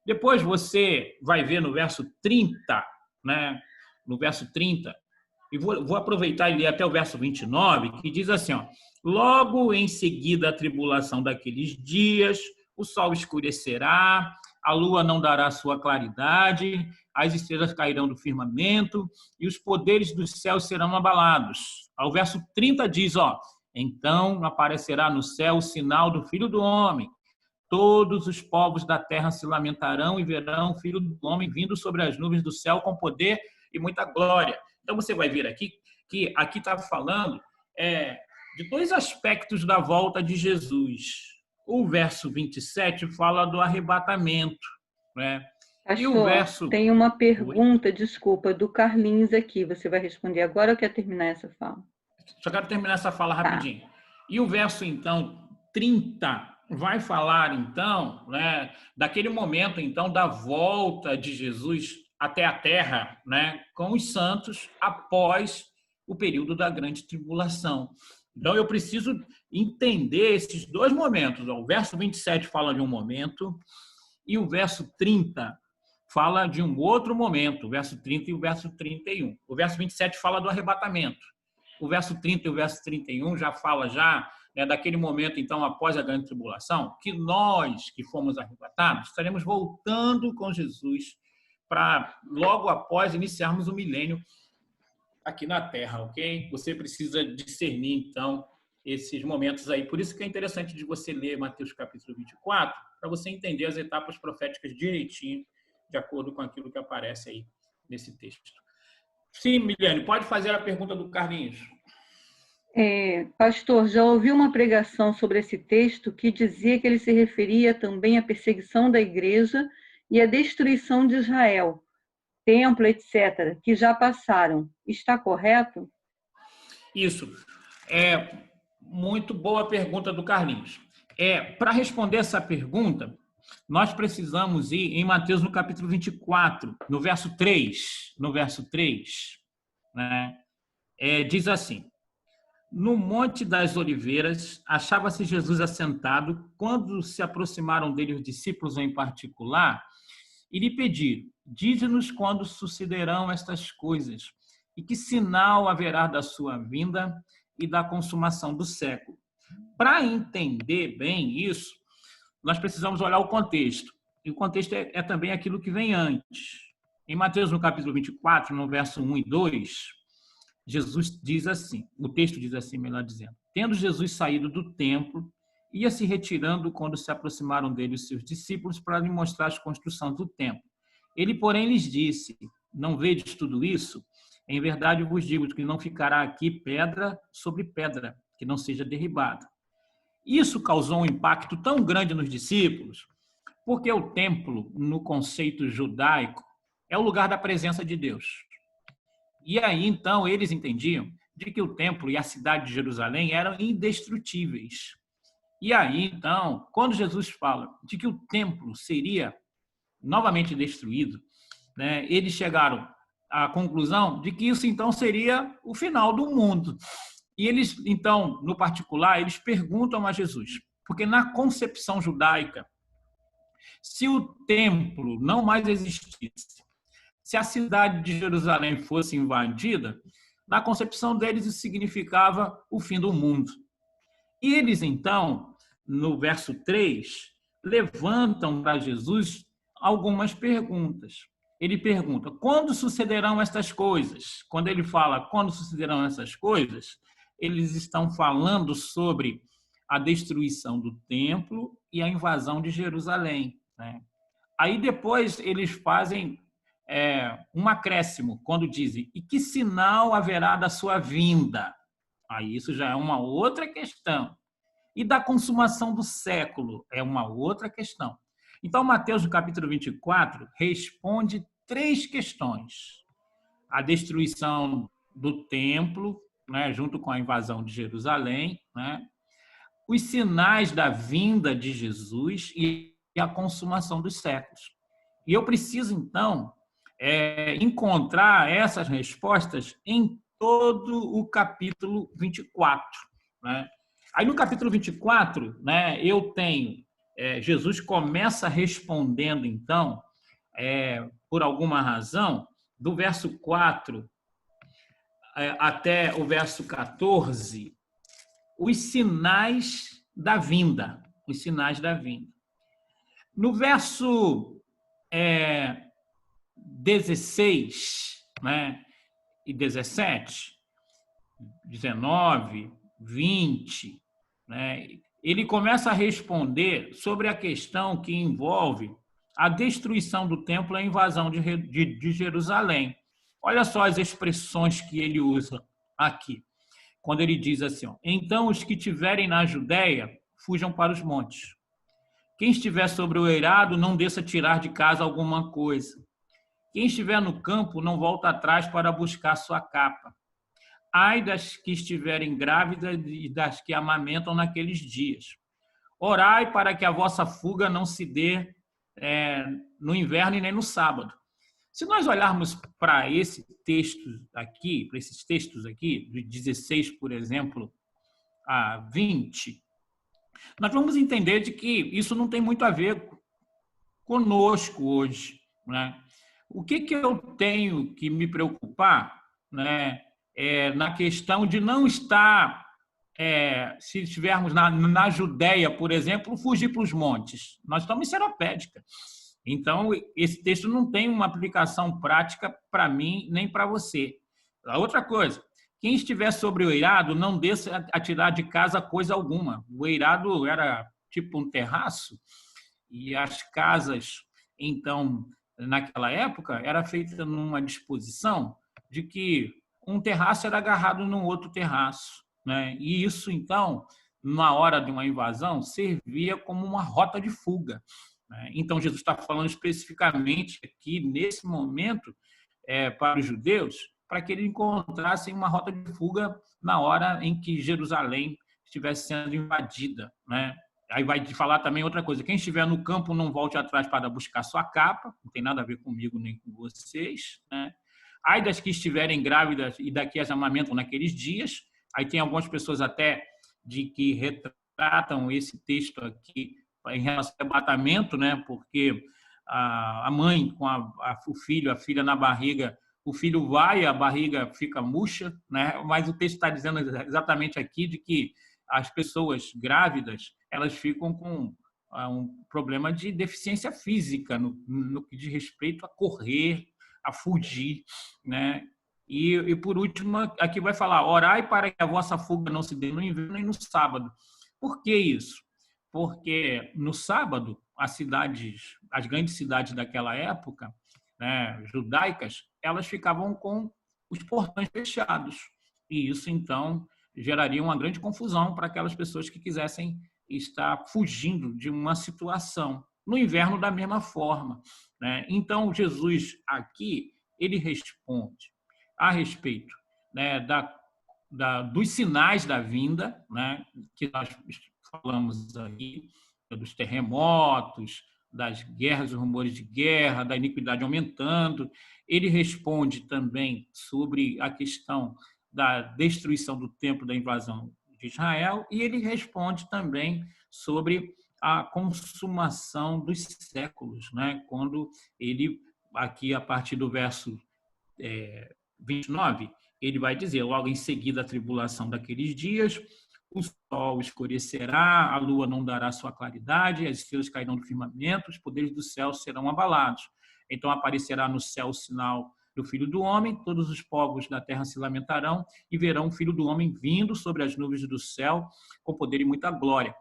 Depois você vai ver no verso 30, né? No verso 30, e vou aproveitar e ler até o verso 29, que diz assim, ó, logo em seguida a tribulação daqueles dias, o sol escurecerá, a lua não dará sua claridade, as estrelas cairão do firmamento e os poderes dos céus serão abalados. Ao verso 30 diz, ó, então aparecerá no céu o sinal do Filho do Homem. Todos os povos da terra se lamentarão e verão o Filho do Homem vindo sobre as nuvens do céu com poder e muita glória. Então, você vai ver aqui que aqui está falando de dois aspectos da volta de Jesus. O verso 27 fala do arrebatamento, né? Pastor, e o verso... tem uma pergunta, desculpa, do Carlinhos aqui. Você vai responder agora ou quer terminar essa fala? Só quero terminar essa fala rapidinho. Tá. E o verso, então, 30... vai falar, então, né, daquele momento, então, da volta de Jesus até a Terra, né, com os santos após o período da grande tribulação. Então, eu preciso entender esses dois momentos. O verso 27 fala de um momento e o verso 30 fala de um outro momento, o verso 30 e o verso 31. O verso 27 fala do arrebatamento. O verso 30 e o verso 31 já fala daquele momento, então, após a grande tribulação, que nós que fomos arrebatados estaremos voltando com Jesus para, logo após, iniciarmos o milênio aqui na Terra, ok? Você precisa discernir, então, esses momentos aí. Por isso que é interessante de você ler Mateus capítulo 24, para você entender as etapas proféticas direitinho, de acordo com aquilo que aparece aí nesse texto. Sim, Miliane, pode fazer a pergunta do Carlinhos. Pastor, já ouvi uma pregação sobre esse texto que dizia que ele se referia também à perseguição da igreja e à destruição de Israel, templo, etc., que já passaram. Está correto? Isso. Muito boa pergunta do Carlinhos. Para responder essa pergunta, nós precisamos ir em Mateus no capítulo 24, no verso 3. No verso 3, né? diz assim: no Monte das Oliveiras, achava-se Jesus assentado, quando se aproximaram dele os discípulos em particular, e lhe pediram: dize-nos quando sucederão estas coisas, e que sinal haverá da sua vinda e da consumação do século. Para entender bem isso, nós precisamos olhar o contexto. E o contexto é também aquilo que vem antes. Em Mateus, no capítulo 24, no verso 1 e 2, Jesus diz assim, o texto diz assim, melhor dizendo: tendo Jesus saído do templo, ia se retirando quando se aproximaram dele os seus discípulos para lhe mostrar as construções do templo. Ele, porém, lhes disse: não vedes tudo isso? Em verdade vos digo que não ficará aqui pedra sobre pedra, que não seja derribada. Isso causou um impacto tão grande nos discípulos, porque o templo, no conceito judaico, é o lugar da presença de Deus. E aí, então, eles entendiam de que o templo e a cidade de Jerusalém eram indestrutíveis. E aí, então, quando Jesus fala de que o templo seria novamente destruído, né, eles chegaram à conclusão de que isso, então, seria o final do mundo. E eles, então, no particular, eles perguntam a Jesus, porque na concepção judaica, se o templo não mais existisse, se a cidade de Jerusalém fosse invadida, na concepção deles isso significava o fim do mundo. E eles, então, no verso 3, levantam para Jesus algumas perguntas. Ele pergunta: quando sucederão estas coisas? Quando ele fala quando sucederão essas coisas, eles estão falando sobre a destruição do templo e a invasão de Jerusalém, né? Aí depois eles fazem um acréscimo, quando dizem: e que sinal haverá da sua vinda? Aí isso já é uma outra questão. E da consumação do século é uma outra questão. Então, Mateus, no capítulo 24, responde 3 questões. A destruição do templo, né, junto com a invasão de Jerusalém, né, os sinais da vinda de Jesus e a consumação dos séculos. E eu preciso, então, encontrar essas respostas em todo o capítulo 24. Né? Aí no capítulo 24, né, eu tenho, Jesus começa respondendo, então, por alguma razão, do verso 4 até o verso 14, os sinais da vinda. Os sinais da vinda. No verso 16, né, e 17, 19, 20, né, ele começa a responder sobre a questão que envolve a destruição do templo e a invasão de Jerusalém. Olha só as expressões que ele usa aqui, quando ele diz assim: então os que estiverem na Judéia fujam para os montes. Quem estiver sobre o eirado não desça tirar de casa alguma coisa. Quem estiver no campo não volta atrás para buscar sua capa. Ai das que estiverem grávidas e das que amamentam naqueles dias. Orai para que a vossa fuga não se dê no inverno e nem no sábado. Se nós olharmos para esse texto aqui, para esses textos aqui, de 16, por exemplo, a 20, nós vamos entender de que isso não tem muito a ver conosco hoje, né? O que eu tenho que me preocupar, né, na questão de não estar, se estivermos na Judéia, por exemplo, fugir para os montes. Nós estamos em Seropédica. Então, esse texto não tem uma aplicação prática para mim nem para você. A outra coisa, quem estiver sobre o eirado, não desça a tirar de casa coisa alguma. O eirado era tipo um terraço, e as casas, então, naquela época, era feita numa disposição de que um terraço era agarrado num outro terraço, né? E isso, então, na hora de uma invasão, servia como uma rota de fuga. Então, Jesus está falando especificamente aqui, nesse momento, para os judeus, para que eles encontrassem uma rota de fuga na hora em que Jerusalém estivesse sendo invadida, né? Aí vai falar também outra coisa: quem estiver no campo não volte atrás para buscar sua capa, não tem nada a ver comigo nem com vocês, né? ai das que estiverem grávidas e daqui as amamentam naqueles dias. Aí tem algumas pessoas até de que retratam esse texto aqui em relação ao arrebatamento, né? Porque a mãe com o filho, a filha na barriga, o filho vai, a barriga fica murcha, né? Mas o texto está dizendo exatamente aqui de que as pessoas grávidas, elas ficam com um problema de deficiência física no que diz respeito a correr, a fugir, né? E por último, aqui vai falar: orai para que a vossa fuga não se dê no inverno nem no sábado. Por que isso? Porque no sábado, as grandes cidades daquela época, né, judaicas, elas ficavam com os portões fechados. E isso, então, geraria uma grande confusão para aquelas pessoas que quisessem estar fugindo de uma situação. No inverno, da mesma forma, né? Então, Jesus aqui, ele responde a respeito, né, dos sinais da vinda, né, que nós falamos aí, dos terremotos, das guerras, dos rumores de guerra, da iniquidade aumentando. Ele responde também sobre a questão da destruição do templo, da invasão de Israel, e ele responde também sobre a consumação dos séculos, né? Quando ele, aqui a partir do verso 29, ele vai dizer: logo em seguida a tribulação daqueles dias, o sol escurecerá, a lua não dará sua claridade, as estrelas cairão do firmamento, os poderes do céu serão abalados. Então aparecerá no céu o sinal do Filho do Homem, todos os povos da terra se lamentarão e verão o Filho do Homem vindo sobre as nuvens do céu com poder e muita glória.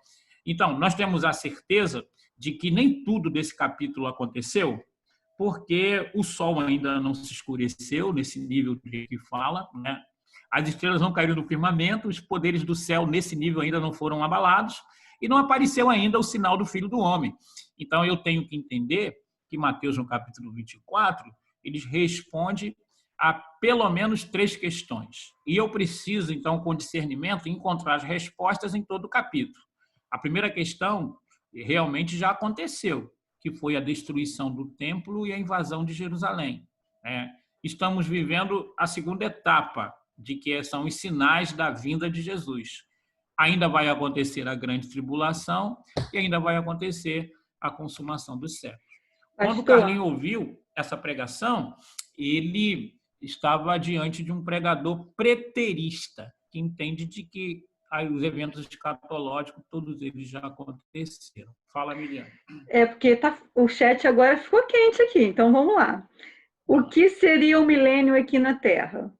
Então, nós temos a certeza de que nem tudo desse capítulo aconteceu, porque o sol ainda não se escureceu nesse nível que fala, né? As estrelas não caíram do firmamento, os poderes do céu nesse nível ainda não foram abalados e não apareceu ainda o sinal do Filho do Homem. Então, eu tenho que entender que Mateus, no capítulo 24, ele responde a pelo menos 3 questões. E eu preciso, então, com discernimento, encontrar as respostas em todo o capítulo. A primeira questão realmente já aconteceu, que foi a destruição do templo e a invasão de Jerusalém, né? Estamos vivendo a segunda etapa, de que são os sinais da vinda de Jesus. Ainda vai acontecer a grande tribulação e ainda vai acontecer a consumação dos séculos. Quando o Carlinhos ouviu essa pregação, ele estava diante de um pregador preterista, que entende de que os eventos escatológicos, todos eles já aconteceram. Fala, Miriam. É porque o chat agora ficou quente aqui, então vamos lá. O que seria o milênio aqui na Terra?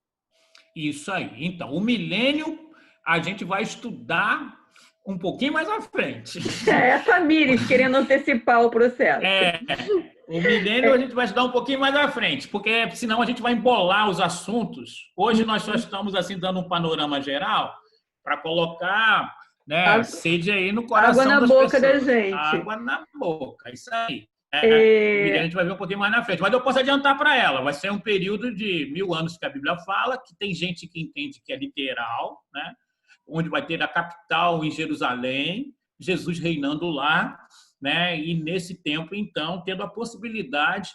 Isso aí. Então, o milênio a gente vai estudar um pouquinho mais à frente. É a Tamires querendo antecipar o processo. O milênio a gente vai estudar um pouquinho mais à frente, porque senão a gente vai embolar os assuntos. Hoje nós só estamos assim dando um panorama geral para colocar, né, sede aí no coração água na das boca pessoas. da gente. Água na boca, isso aí. A gente vai ver um pouquinho mais na frente, mas eu posso adiantar para ela. Vai ser um período de 1000 anos que a Bíblia fala, que tem gente que entende que é literal, né? Onde vai ter a capital em Jerusalém, Jesus reinando lá, né? E nesse tempo, então, tendo a possibilidade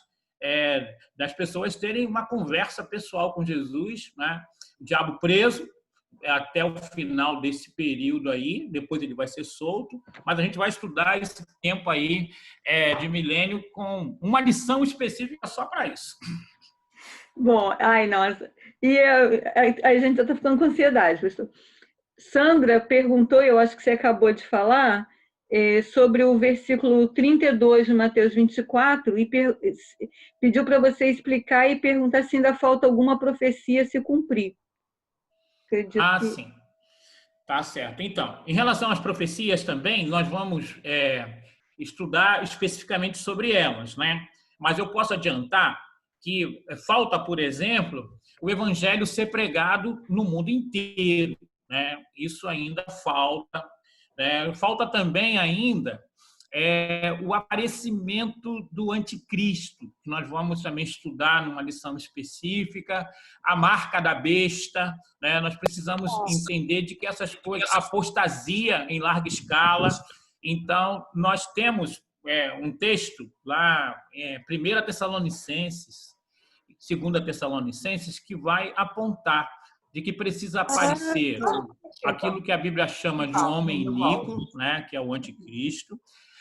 das pessoas terem uma conversa pessoal com Jesus, né? O diabo preso até o final desse período aí, depois ele vai ser solto, mas a gente vai estudar esse tempo aí de milênio com uma lição específica só para isso. Bom, ai, nossa. E a gente já está ficando com ansiedade, pastor. Sandra perguntou, eu acho que você acabou de falar, sobre o versículo 32 de Mateus 24 e pediu para você explicar e perguntar se ainda falta alguma profecia se cumprir. Sim. Tá certo. Então, em relação às profecias também, nós vamos estudar especificamente sobre elas, né? Mas eu posso adiantar que falta, por exemplo, o evangelho ser pregado no mundo inteiro, né? Isso ainda falta. Falta também ainda o aparecimento do anticristo, que nós vamos também estudar numa lição específica, a marca da besta, né? Nós precisamos entender de que essas coisas, apostasia em larga escala. Então, nós temos um texto lá, 1 Tessalonicenses, 2 Tessalonicenses, que vai apontar de que precisa aparecer aquilo que a Bíblia chama de homem iníquo, né, que é o anticristo.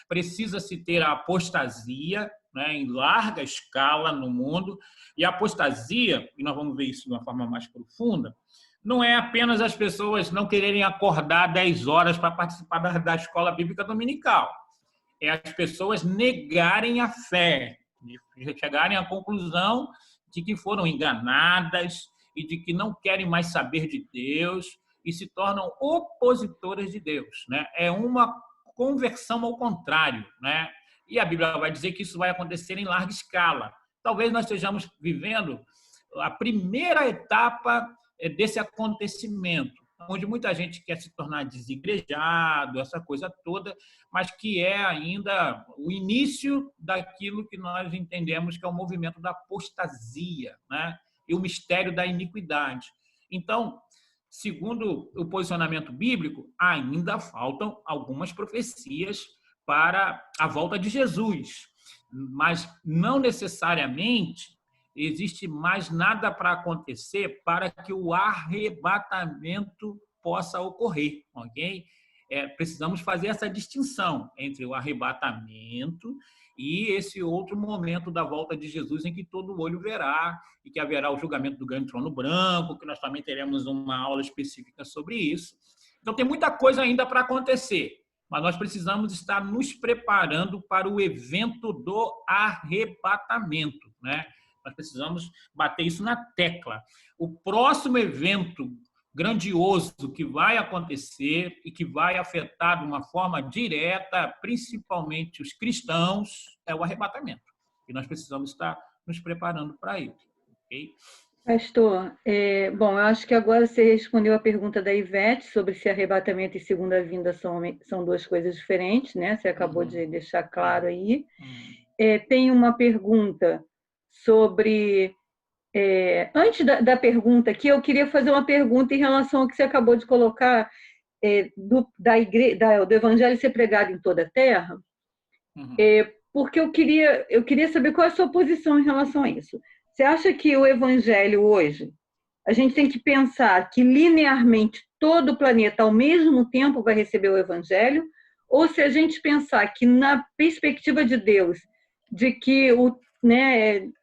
Precisa-se ter a apostasia, né, em larga escala no mundo. E a apostasia, e nós vamos ver isso de uma forma mais profunda, não é apenas as pessoas não quererem acordar 10 horas para participar da escola bíblica dominical. É as pessoas negarem a fé, de chegarem à conclusão de que foram enganadas e de que não querem mais saber de Deus e se tornam opositoras de Deus, né? É uma conversão ao contrário, né? E a Bíblia vai dizer que isso vai acontecer em larga escala. Talvez nós estejamos vivendo a primeira etapa desse acontecimento, onde muita gente quer se tornar desigrejado, essa coisa toda, mas que é ainda o início daquilo que nós entendemos que é o movimento da apostasia, né? E o mistério da iniquidade. Então, segundo o posicionamento bíblico, ainda faltam algumas profecias para a volta de Jesus, mas não necessariamente existe mais nada para acontecer para que o arrebatamento possa ocorrer, ok? Precisamos fazer essa distinção entre o arrebatamento e esse outro momento da volta de Jesus em que todo olho verá e que haverá o julgamento do grande trono branco, que nós também teremos uma aula específica sobre isso. Então, tem muita coisa ainda para acontecer, mas nós precisamos estar nos preparando para o evento do arrebatamento, né? Nós precisamos bater isso na tecla. O próximo evento grandioso que vai acontecer e que vai afetar de uma forma direta, principalmente os cristãos, é o arrebatamento. E nós precisamos estar nos preparando para isso. Okay? Pastor, bom, eu acho que agora você respondeu a pergunta da Ivete sobre se arrebatamento e segunda vinda são duas coisas diferentes, né? Você acabou de deixar claro aí. Tem uma pergunta sobre... antes da pergunta aqui, eu queria fazer uma pergunta em relação ao que você acabou de colocar do Evangelho ser pregado em toda a terra, porque eu queria saber qual é a sua posição em relação a isso. Você acha que o Evangelho hoje, a gente tem que pensar que linearmente todo o planeta ao mesmo tempo vai receber o Evangelho, ou se a gente pensar que na perspectiva de Deus, de que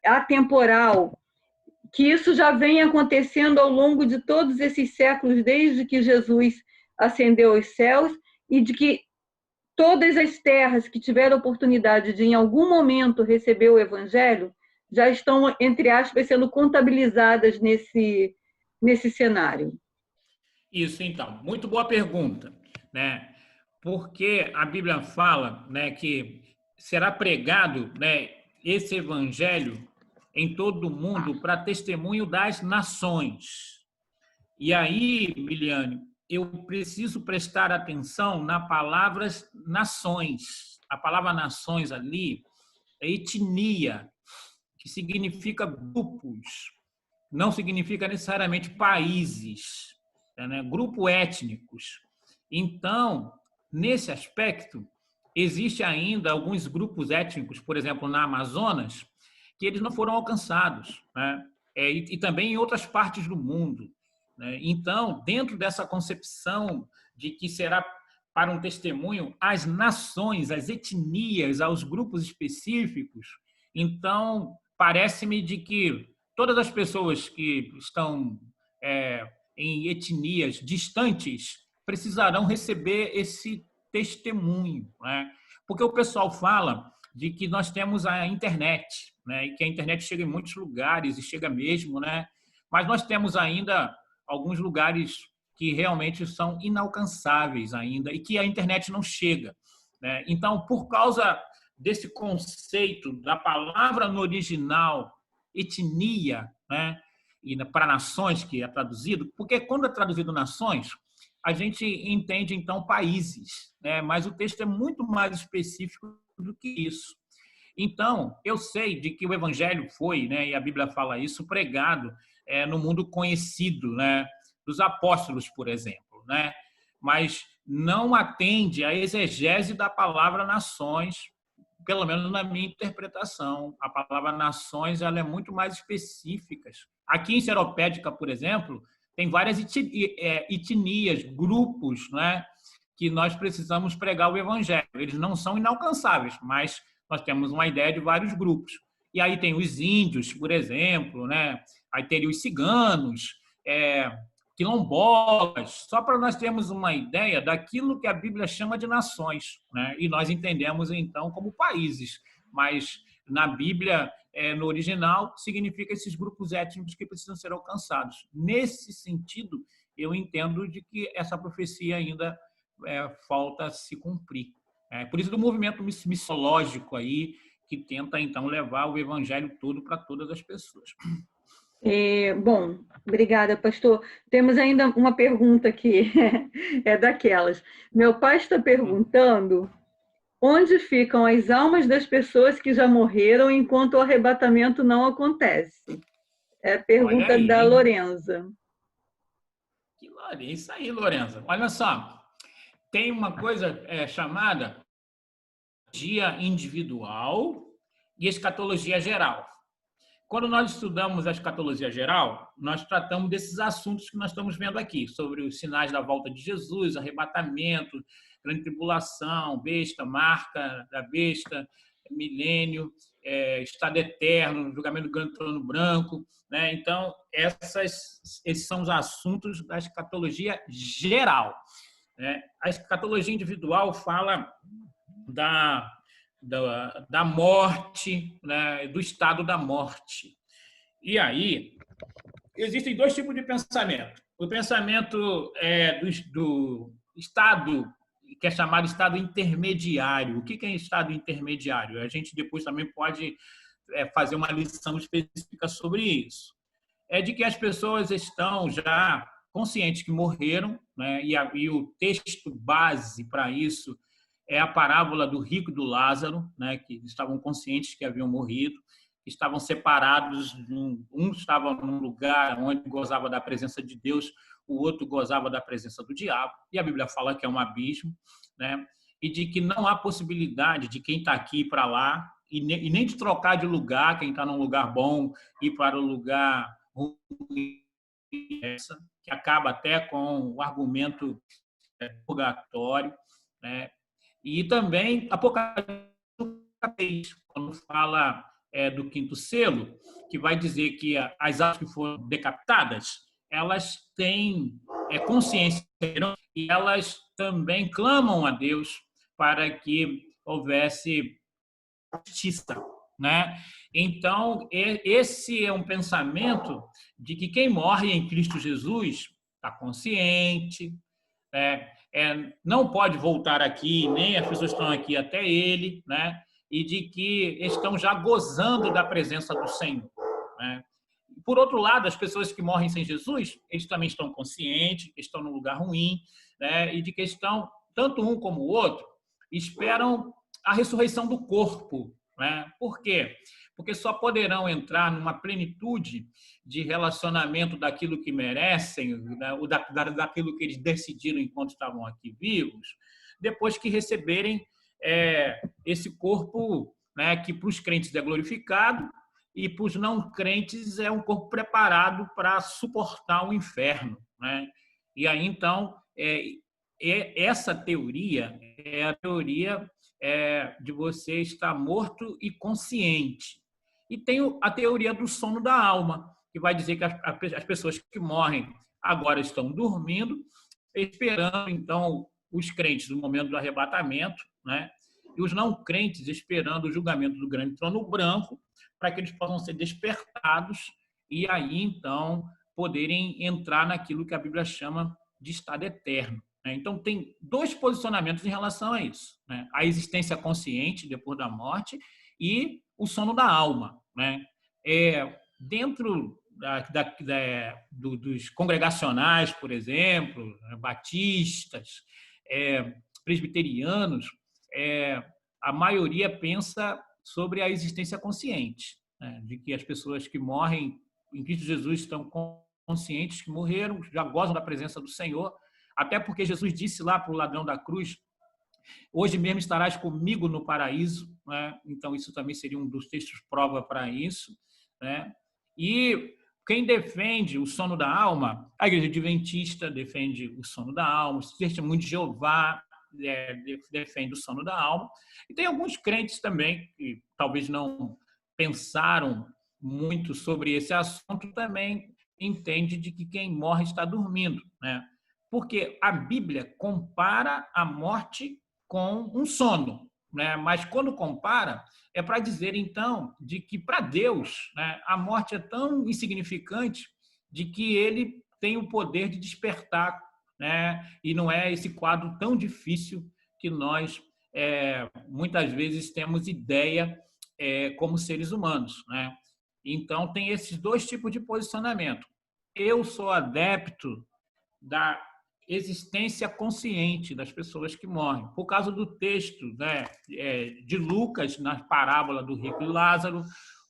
atemporal, que isso já vem acontecendo ao longo de todos esses séculos, desde que Jesus ascendeu aos céus, e de que todas as terras que tiveram oportunidade de, em algum momento, receber o Evangelho, já estão, entre aspas, sendo contabilizadas nesse cenário? Isso, então. Muito boa pergunta, né? Porque a Bíblia fala, né, que será pregado, né, esse Evangelho em todo o mundo para testemunho das nações. E aí, Miliane, eu preciso prestar atenção na palavra nações. A palavra nações ali é etnia, que significa grupos, não significa necessariamente países, né? Grupos étnicos. Então, nesse aspecto, existe ainda alguns grupos étnicos, por exemplo, na Amazonas, que eles não foram alcançados, né? E também em outras partes do mundo, né? Então, dentro dessa concepção de que será para um testemunho às nações, às etnias, aos grupos específicos, então parece-me de que todas as pessoas que estão em etnias distantes precisarão receber esse testemunho, né? Porque o pessoal fala de que nós temos a internet, né? E que a internet chega em muitos lugares, e chega mesmo, né? Mas nós temos ainda alguns lugares que realmente são inalcançáveis ainda e que a internet não chega, né? Então, por causa desse conceito da palavra no original, etnia, né? E para nações, que é traduzido, porque quando é traduzido nações, a gente entende, então, países, né? Mas o texto é muito mais específico do que isso. Então, eu sei de que o Evangelho foi, né, e a Bíblia fala isso, pregado no mundo conhecido, né, dos apóstolos, por exemplo, né? Mas não atende à exegese da palavra nações, pelo menos na minha interpretação. A palavra nações ela é muito mais específica. Aqui em Seropédica, por exemplo, tem várias etnias, grupos, né, que nós precisamos pregar o evangelho. Eles não são inalcançáveis, mas nós temos uma ideia de vários grupos. E aí tem os índios, por exemplo, né? Aí teria os ciganos, quilombolas, só para nós termos uma ideia daquilo que a Bíblia chama de nações, né? E nós entendemos, então, como países. Mas na Bíblia, no original, significa esses grupos étnicos que precisam ser alcançados. Nesse sentido, eu entendo de que essa profecia ainda falta se cumprir. Por isso do movimento missológico aí, que tenta, então, levar o evangelho todo para todas as pessoas. Bom, obrigada, pastor. Temos ainda uma pergunta aqui, é daquelas. Meu pai está perguntando onde ficam as almas das pessoas que já morreram enquanto o arrebatamento não acontece. É a pergunta aí, da Lorenza. Isso aí, Lorenza. Olha só, tem uma coisa chamada dia individual e escatologia geral. Quando nós estudamos a escatologia geral, nós tratamos desses assuntos que nós estamos vendo aqui, sobre os sinais da volta de Jesus, arrebatamento, grande tribulação, besta, marca da besta, milênio, estado eterno, julgamento do grande trono branco, né? Então, esses são os assuntos da escatologia geral, né? A escatologia individual fala da morte, né, do estado da morte. E aí, existem dois tipos de pensamento. O pensamento do estado, que é chamado estado intermediário. O que é estado intermediário? A gente depois também pode fazer uma lição específica sobre isso. É de que as pessoas estão já conscientes que morreram, né, e o texto base para isso é a parábola do rico e do Lázaro, né, que estavam conscientes que haviam morrido, estavam separados, um estava num lugar onde gozava da presença de Deus, o outro gozava da presença do diabo, e a Bíblia fala que é um abismo, né, e de que não há possibilidade de quem está aqui ir para lá, e nem de trocar de lugar, quem está num lugar bom, ir para o lugar ruim, que acaba até com o argumento purgatório, né. E também Apocalipse, quando fala do quinto selo, que vai dizer que as almas que foram decapitadas, elas têm consciência e elas também clamam a Deus para que houvesse justiça, né? Então, esse é um pensamento de que quem morre em Cristo Jesus está consciente, não pode voltar aqui, nem as pessoas estão aqui até ele, né? E de que estão já gozando da presença do Senhor, né? Por outro lado, as pessoas que morrem sem Jesus, eles também estão conscientes, que estão num lugar ruim, né? E de que estão, tanto um como o outro, esperam a ressurreição do corpo, né? Por quê? Porque só poderão entrar numa plenitude de relacionamento daquilo que merecem, né? Daquilo que eles decidiram enquanto estavam aqui vivos, depois que receberem esse corpo, né, que para os crentes é glorificado e para os não crentes é um corpo preparado para suportar o inferno, né? E aí, então, essa teoria é a teoria de você estar morto e consciente. E tem a teoria do sono da alma, que vai dizer que as pessoas que morrem agora estão dormindo, esperando, então, os crentes no momento do arrebatamento, né? E os não crentes esperando o julgamento do grande trono branco, para que eles possam ser despertados e aí, então, poderem entrar naquilo que a Bíblia chama de estado eterno, né? Então, tem dois posicionamentos em relação a isso, né? A existência consciente depois da morte e o sono da alma, né? Dentro dos congregacionais, por exemplo, batistas, presbiterianos, a maioria pensa sobre a existência consciente, né? De que as pessoas que morrem em Cristo Jesus estão conscientes que morreram, já gozam da presença do Senhor, até porque Jesus disse lá para o ladrão da cruz: hoje mesmo estarás comigo no paraíso, né? Então isso também seria um dos textos prova para isso, né? E quem defende o sono da alma, a Igreja Adventista defende o sono da alma, o Testemunho de Jeová defende o sono da alma, e tem alguns crentes também que talvez não pensaram muito sobre esse assunto, também entende de que quem morre está dormindo, né? Porque a Bíblia compara a morte com um sono, né? Mas quando compara, é para dizer, então, de que para Deus, né, a morte é tão insignificante de que ele tem o poder de despertar, né? E não é esse quadro tão difícil que nós muitas vezes temos ideia como seres humanos, né? Então, tem esses dois tipos de posicionamento. Eu sou adepto da existência consciente das pessoas que morrem, por causa do texto, né, de Lucas, na parábola do rico e Lázaro,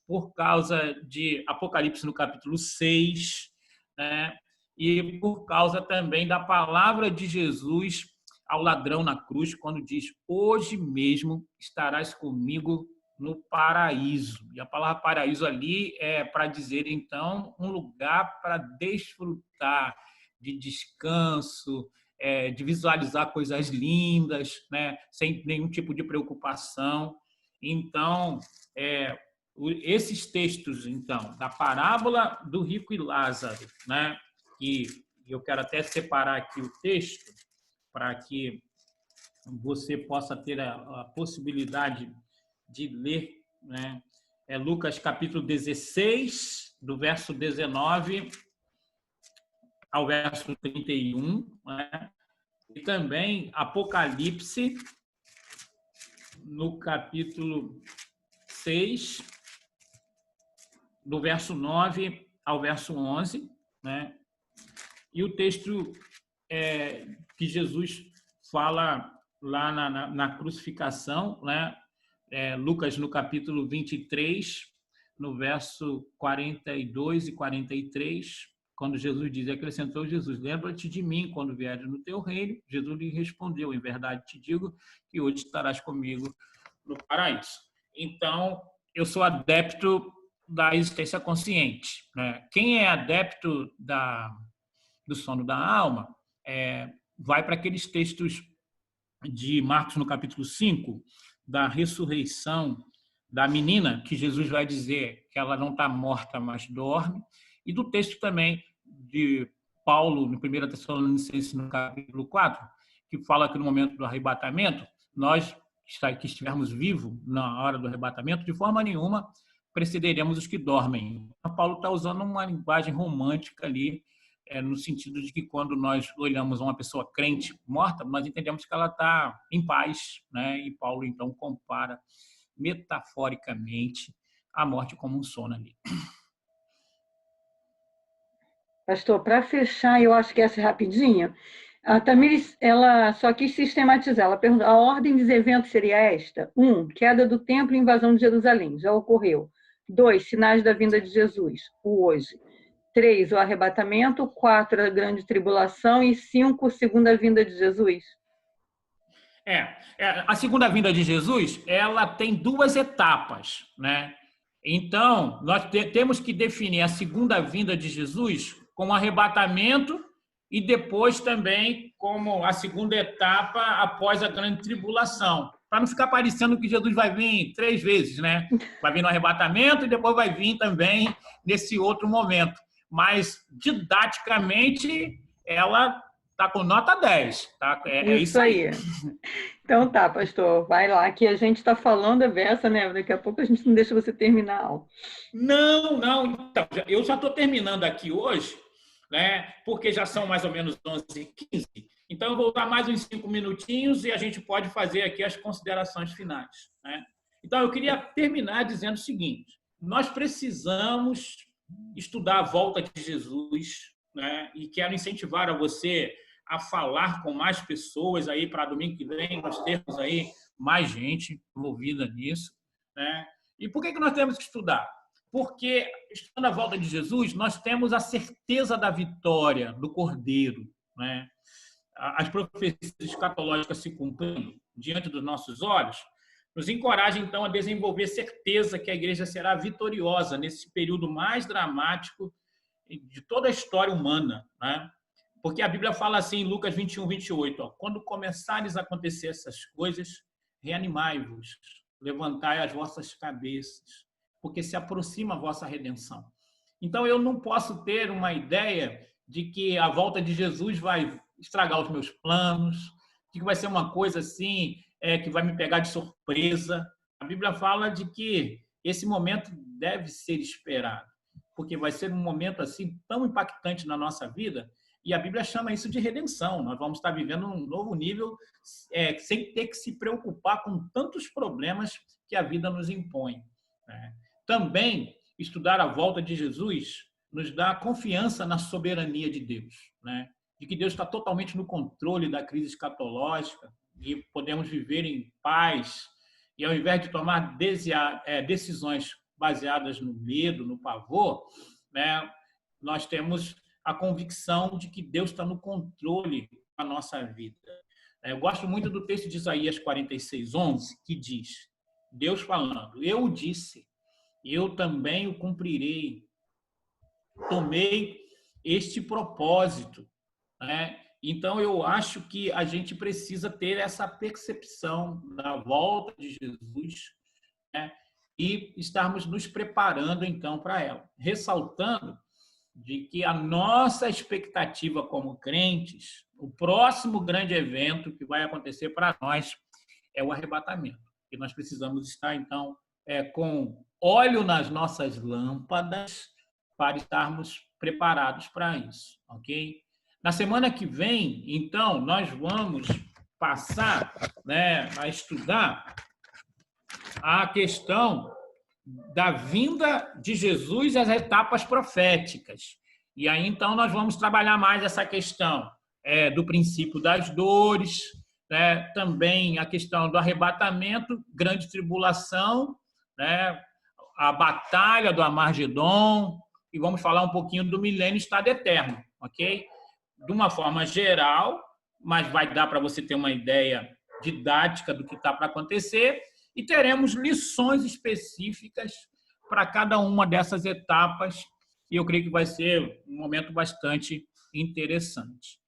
por causa de Apocalipse, no capítulo 6, né, e por causa também da palavra de Jesus ao ladrão na cruz, quando diz: hoje mesmo estarás comigo no paraíso. E a palavra paraíso ali é para dizer, então, um lugar para desfrutar de descanso, de visualizar coisas lindas, né? Sem nenhum tipo de preocupação. Então, esses textos, então, da parábola do rico e Lázaro, né? E eu quero até separar aqui o texto para que você possa ter a possibilidade de ler, né? É Lucas capítulo 16, do verso 19 ao verso 31, né? E também Apocalipse, no capítulo 6, do verso 9 ao verso 11, né? E o texto que Jesus fala lá na crucificação, né? Lucas, no capítulo 23, no verso 42 e 43, quando Jesus diz, acrescentou Jesus: lembra-te de mim quando vieres no teu reino. Jesus lhe respondeu: em verdade te digo que hoje estarás comigo no paraíso. Então, eu sou adepto da existência consciente, né? Quem é adepto do sono da alma vai para aqueles textos de Marcos, no capítulo 5, da ressurreição da menina, que Jesus vai dizer que ela não está morta, mas dorme, e do texto também de Paulo, no 1 Tessalonicenses, no capítulo 4, que fala que no momento do arrebatamento, nós que estivermos vivos na hora do arrebatamento, de forma nenhuma precederemos os que dormem. Paulo está usando uma linguagem romântica ali, no sentido de que quando nós olhamos uma pessoa crente morta, nós entendemos que ela está em paz, né? E Paulo, então, compara metaforicamente a morte como um sono ali. Pastor, para fechar, eu acho que essa é rapidinho. A Tamires, ela só quis sistematizar. Ela perguntou: a ordem dos eventos seria esta? 1, queda do templo e invasão de Jerusalém, já ocorreu. 2, sinais da vinda de Jesus, o hoje. 3, o arrebatamento. 4, a grande tribulação. E 5, segunda vinda de Jesus. A segunda vinda de Jesus, ela tem 2 etapas, né? Então, nós temos que definir a segunda vinda de Jesus como arrebatamento e depois também como a segunda etapa após a grande tribulação, para não ficar parecendo que Jesus vai vir 3 vezes, né? Vai vir no arrebatamento e depois vai vir também nesse outro momento. Mas, didaticamente, ela está com nota 10. Tá? Isso aí. Então tá, pastor, vai lá, que a gente está falando a beça, né? Daqui a pouco a gente não deixa você terminar a aula. Não. Então, eu já estou terminando aqui hoje, né? Porque já são mais ou menos 11h15. Então, eu vou dar mais uns 5 minutinhos e a gente pode fazer aqui as considerações finais, né? Então, eu queria terminar dizendo o seguinte: nós precisamos estudar a volta de Jesus, né? E quero incentivar a você a falar com mais pessoas aí para domingo que vem, nós termos aí mais gente envolvida nisso, né? E por que nós temos que estudar? Porque, estudando a volta de Jesus, nós temos a certeza da vitória do Cordeiro, né? As profecias escatológicas se cumprindo diante dos nossos olhos, nos encoraja, então, a desenvolver certeza que a igreja será vitoriosa nesse período mais dramático de toda a história humana, né? Porque a Bíblia fala assim, em Lucas 21, 28, ó, quando começares a acontecer essas coisas, reanimai-vos, levantai as vossas cabeças, porque se aproxima a vossa redenção. Então, eu não posso ter uma ideia de que a volta de Jesus vai estragar os meus planos, de que vai ser uma coisa assim, que vai me pegar de surpresa. A Bíblia fala de que esse momento deve ser esperado, porque vai ser um momento assim tão impactante na nossa vida, e a Bíblia chama isso de redenção. Nós vamos estar vivendo um novo nível sem ter que se preocupar com tantos problemas que a vida nos impõe, né? Também, estudar a volta de Jesus nos dá confiança na soberania de Deus, né? De que Deus está totalmente no controle da crise escatológica e podemos viver em paz. E ao invés de tomar decisões baseadas no medo, no pavor, né, nós temos a convicção de que Deus está no controle da nossa vida. Eu gosto muito do texto de Isaías 46:11, que diz, Deus falando, eu disse, eu também o cumprirei, tomei este propósito, né? Então, eu acho que a gente precisa ter essa percepção da volta de Jesus, né? E estarmos nos preparando, então, para ela. Ressaltando de que a nossa expectativa como crentes, o próximo grande evento que vai acontecer para nós é o arrebatamento. E nós precisamos estar, então, com óleo nas nossas lâmpadas para estarmos preparados para isso, ok? Na semana que vem, então, nós vamos passar, né, a estudar a questão da vinda de Jesus e as etapas proféticas. E aí, então, nós vamos trabalhar mais essa questão do princípio das dores, né? Também a questão do arrebatamento, grande tribulação, né? A batalha do Armagedon, e vamos falar um pouquinho do milênio estado eterno, ok? De uma forma geral, mas vai dar para você ter uma ideia didática do que está para acontecer, e teremos lições específicas para cada uma dessas etapas, e eu creio que vai ser um momento bastante interessante.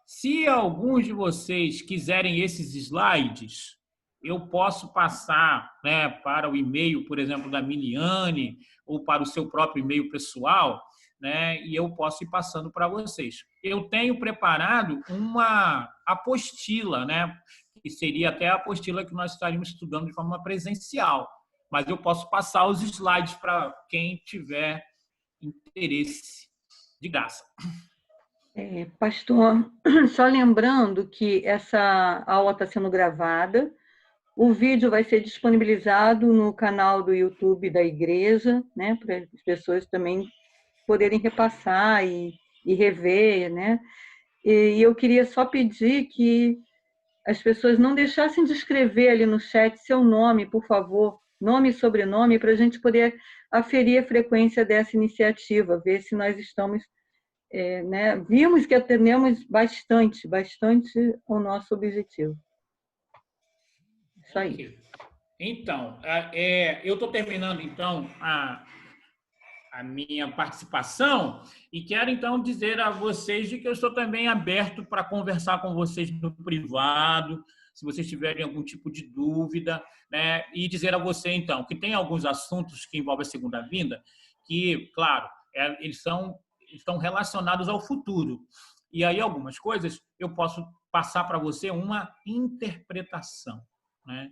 Se alguns de vocês quiserem esses slides, eu posso passar, né, para o e-mail, por exemplo, da Miliane, ou para o seu próprio e-mail pessoal, né, e eu posso ir passando para vocês. Eu tenho preparado uma apostila, né, que seria até a apostila que nós estaríamos estudando de forma presencial, mas eu posso passar os slides para quem tiver interesse, de graça. Pastor, só lembrando que essa aula está sendo gravada, o vídeo vai ser disponibilizado no canal do YouTube da igreja, né, para as pessoas também poderem repassar e rever, né? E eu queria só pedir que as pessoas não deixassem de escrever ali no chat seu nome, por favor, nome e sobrenome, para a gente poder aferir a frequência dessa iniciativa, ver se nós estamos, né? Vimos que atendemos bastante ao nosso objetivo. Isso aí. Então, eu estou terminando, então, a minha participação e quero, então, dizer a vocês de que eu estou também aberto para conversar com vocês no privado, se vocês tiverem algum tipo de dúvida, né? E dizer a você, então, que tem alguns assuntos que envolvem a segunda vinda que, claro, eles estão relacionados ao futuro. E aí, algumas coisas, eu posso passar para você uma interpretação, né?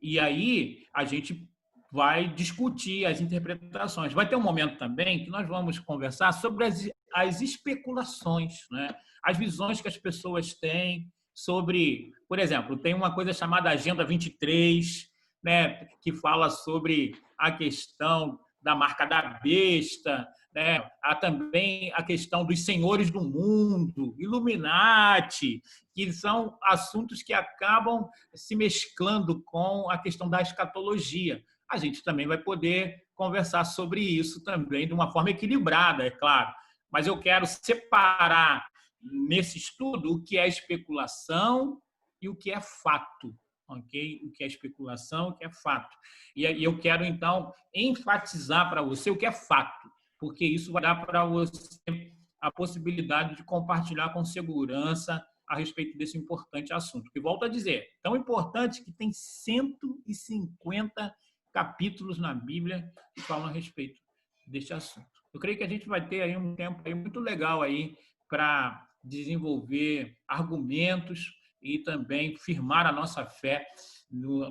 E aí, a gente vai discutir as interpretações. Vai ter um momento também que nós vamos conversar sobre as especulações, né? As visões que as pessoas têm sobre, por exemplo, tem uma coisa chamada Agenda 23, né? Que fala sobre a questão da marca da besta, né? Há também a questão dos senhores do mundo, Illuminati, que são assuntos que acabam se mesclando com a questão da escatologia. A gente também vai poder conversar sobre isso também de uma forma equilibrada, é claro. Mas eu quero separar nesse estudo o que é especulação e o que é fato, ok? O que é especulação, o que é fato. E eu quero, então, enfatizar para você o que é fato, porque isso vai dar para você a possibilidade de compartilhar com segurança a respeito desse importante assunto. Que, volto a dizer, tão importante que tem 150 capítulos na Bíblia que falam a respeito deste assunto. Eu creio que a gente vai ter aí um tempo aí muito legal aí para desenvolver argumentos e também firmar a nossa fé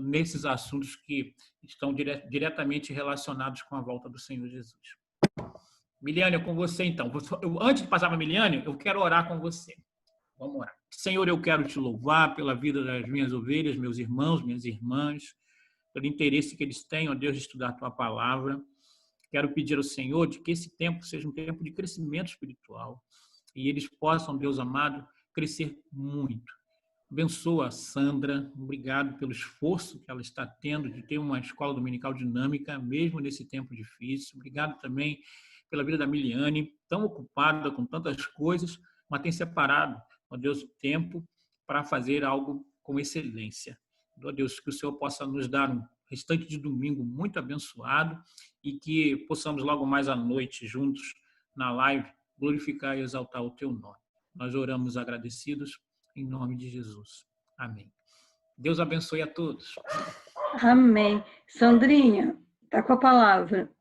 nesses assuntos que estão diretamente relacionados com a volta do Senhor Jesus. Miliane, é com você então. Antes de passar para a Miliane, eu quero orar com você. Vamos orar. Senhor, eu quero te louvar pela vida das minhas ovelhas, meus irmãos, minhas irmãs, pelo interesse que eles têm, ó Deus, de estudar a tua palavra. Quero pedir ao Senhor de que esse tempo seja um tempo de crescimento espiritual e eles possam, Deus amado, crescer muito. Abençoa a Sandra, obrigado pelo esforço que ela está tendo de ter uma escola dominical dinâmica, mesmo nesse tempo difícil. Obrigado também pela vida da Miliane, tão ocupada com tantas coisas, mas tem separado, ó Deus, tempo para fazer algo com excelência. Ó Deus, que o Senhor possa nos dar um restante de domingo muito abençoado e que possamos logo mais à noite, juntos, na live, glorificar e exaltar o teu nome. Nós oramos agradecidos em nome de Jesus. Amém. Deus abençoe a todos. Amém. Sandrinha, está com a palavra.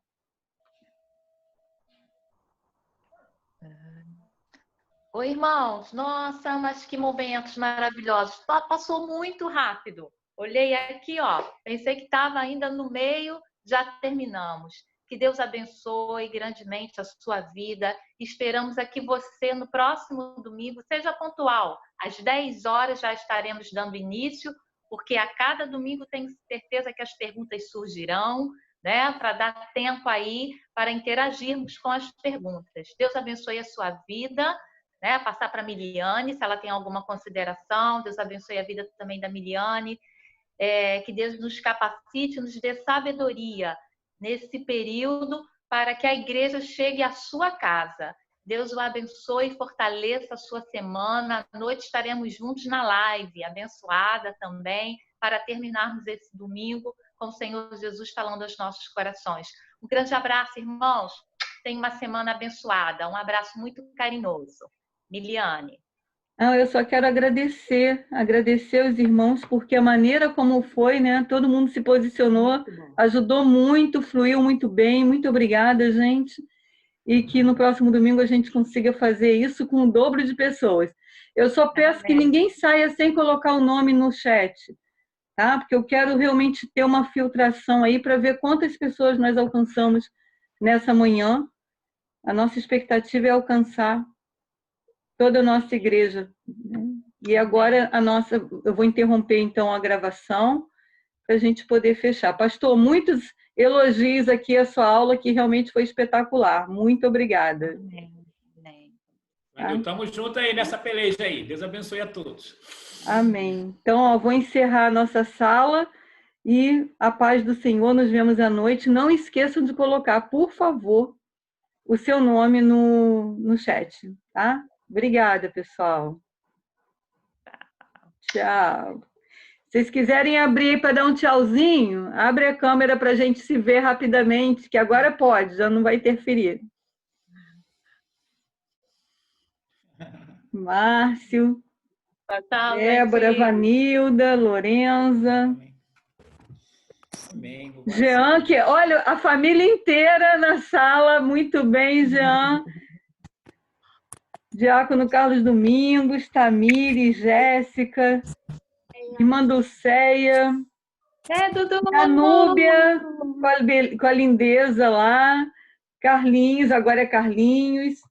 Oi, irmãos. Nossa, mas que momentos maravilhosos. Passou muito rápido. Olhei aqui, ó, pensei que estava ainda no meio, já terminamos. Que Deus abençoe grandemente a sua vida. Esperamos aqui você no próximo domingo. Seja pontual. Às 10 horas já estaremos dando início, porque a cada domingo tenho certeza que as perguntas surgirão, né? Para dar tempo aí para interagirmos com as perguntas. Deus abençoe a sua vida. Né? Passar para a Miliane, se ela tem alguma consideração. Deus abençoe a vida também da Miliane. Que Deus nos capacite, nos dê sabedoria nesse período para que a igreja chegue à sua casa. Deus o abençoe e fortaleça a sua semana. À noite estaremos juntos na live, abençoada também, para terminarmos esse domingo com o Senhor Jesus falando aos nossos corações. Um grande abraço, irmãos. Tenha uma semana abençoada. Um abraço muito carinhoso. Miliane. Não, eu só quero agradecer os irmãos, porque a maneira como foi, né? Todo mundo se posicionou, ajudou muito, fluiu muito bem. Muito obrigada, gente. E que no próximo domingo a gente consiga fazer isso com o dobro de pessoas. Eu só peço que ninguém saia sem colocar o nome no chat, tá? Porque eu quero realmente ter uma filtração aí para ver quantas pessoas nós alcançamos nessa manhã. A nossa expectativa é alcançar toda a nossa igreja. E agora eu vou interromper então a gravação para a gente poder fechar. Pastor, muitos elogios aqui à sua aula, que realmente foi espetacular. Muito obrigada. Amém. Estamos juntos aí nessa peleja aí. Deus abençoe a todos. Amém. Então, vou encerrar a nossa sala e a paz do Senhor. Nos vemos à noite. Não esqueçam de colocar, por favor, o seu nome no chat, tá? Obrigada, pessoal. Tchau. Se vocês quiserem abrir para dar um tchauzinho, abre a câmera para a gente se ver rapidamente, que agora pode, já não vai interferir. Márcio, Débora, Vanilda, Lorenza, Jean, que olha, a família inteira na sala, muito bem, Jean. Diácono Carlos Domingos, Tamires, Jéssica, irmã Dulceia, a Núbia, com a lindeza lá, Carlinhos, agora é Carlinhos,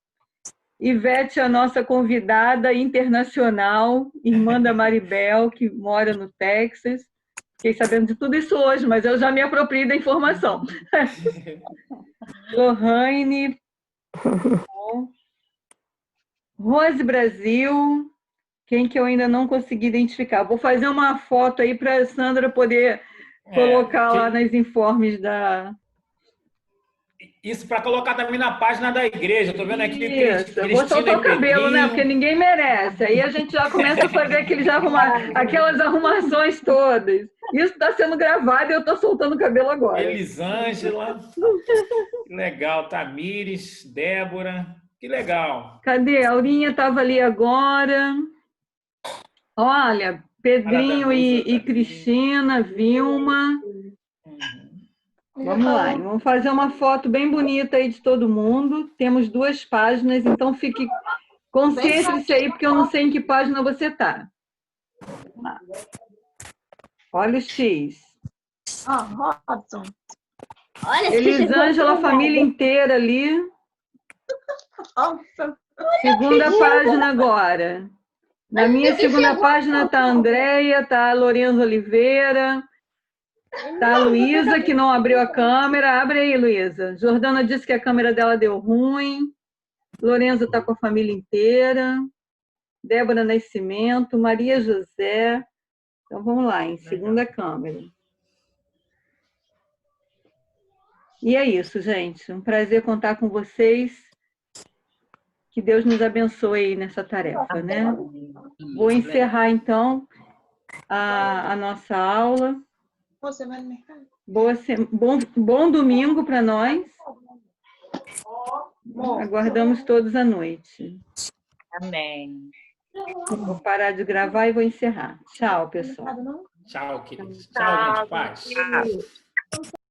Ivete, a nossa convidada internacional, irmã da Maribel, que mora no Texas. Fiquei sabendo de tudo isso hoje, mas eu já me apropriei da informação. Lohane, Rose Brasil, quem que eu ainda não consegui identificar. Vou fazer uma foto aí para a Sandra poder colocar lá nos informes da... Isso para colocar também na página da igreja. Estou vendo aqui Isso, eu vou soltar o cabelo, né? Porque ninguém merece. Aí a gente já começa a fazer aquelas arrumações todas. Isso está sendo gravado e eu estou soltando o cabelo agora. Elisângela. Que legal. Tamires, Débora. Que legal. Cadê? A Aurinha estava ali agora. Olha, Pedrinho e Cristina, Vilma. Vamos lá, vamos fazer uma foto bem bonita aí de todo mundo. Temos 2 páginas, então fique consciente disso aí, porque eu não sei em que página você está. Olha o X. Robson. Olha, Elisângela, a família inteira ali. Nossa. Segunda página agora. Na minha segunda página está a Andréia, está a Lorenzo Oliveira, está a Luísa, que não abriu a câmera. Abre aí, Luísa. Jordana disse que a câmera dela deu ruim. Lorenzo está com a família inteira. Débora Nascimento, Maria José. Então, vamos lá, em segunda câmera. E é isso, gente. Um prazer contar com vocês. Que Deus nos abençoe aí nessa tarefa, né? Vou encerrar, então, a nossa aula. Você vai no mercado? Bom domingo para nós. Aguardamos todos à noite. Amém. Vou parar de gravar e vou encerrar. Tchau, pessoal. Tchau, queridos. Tchau, gente. Paz.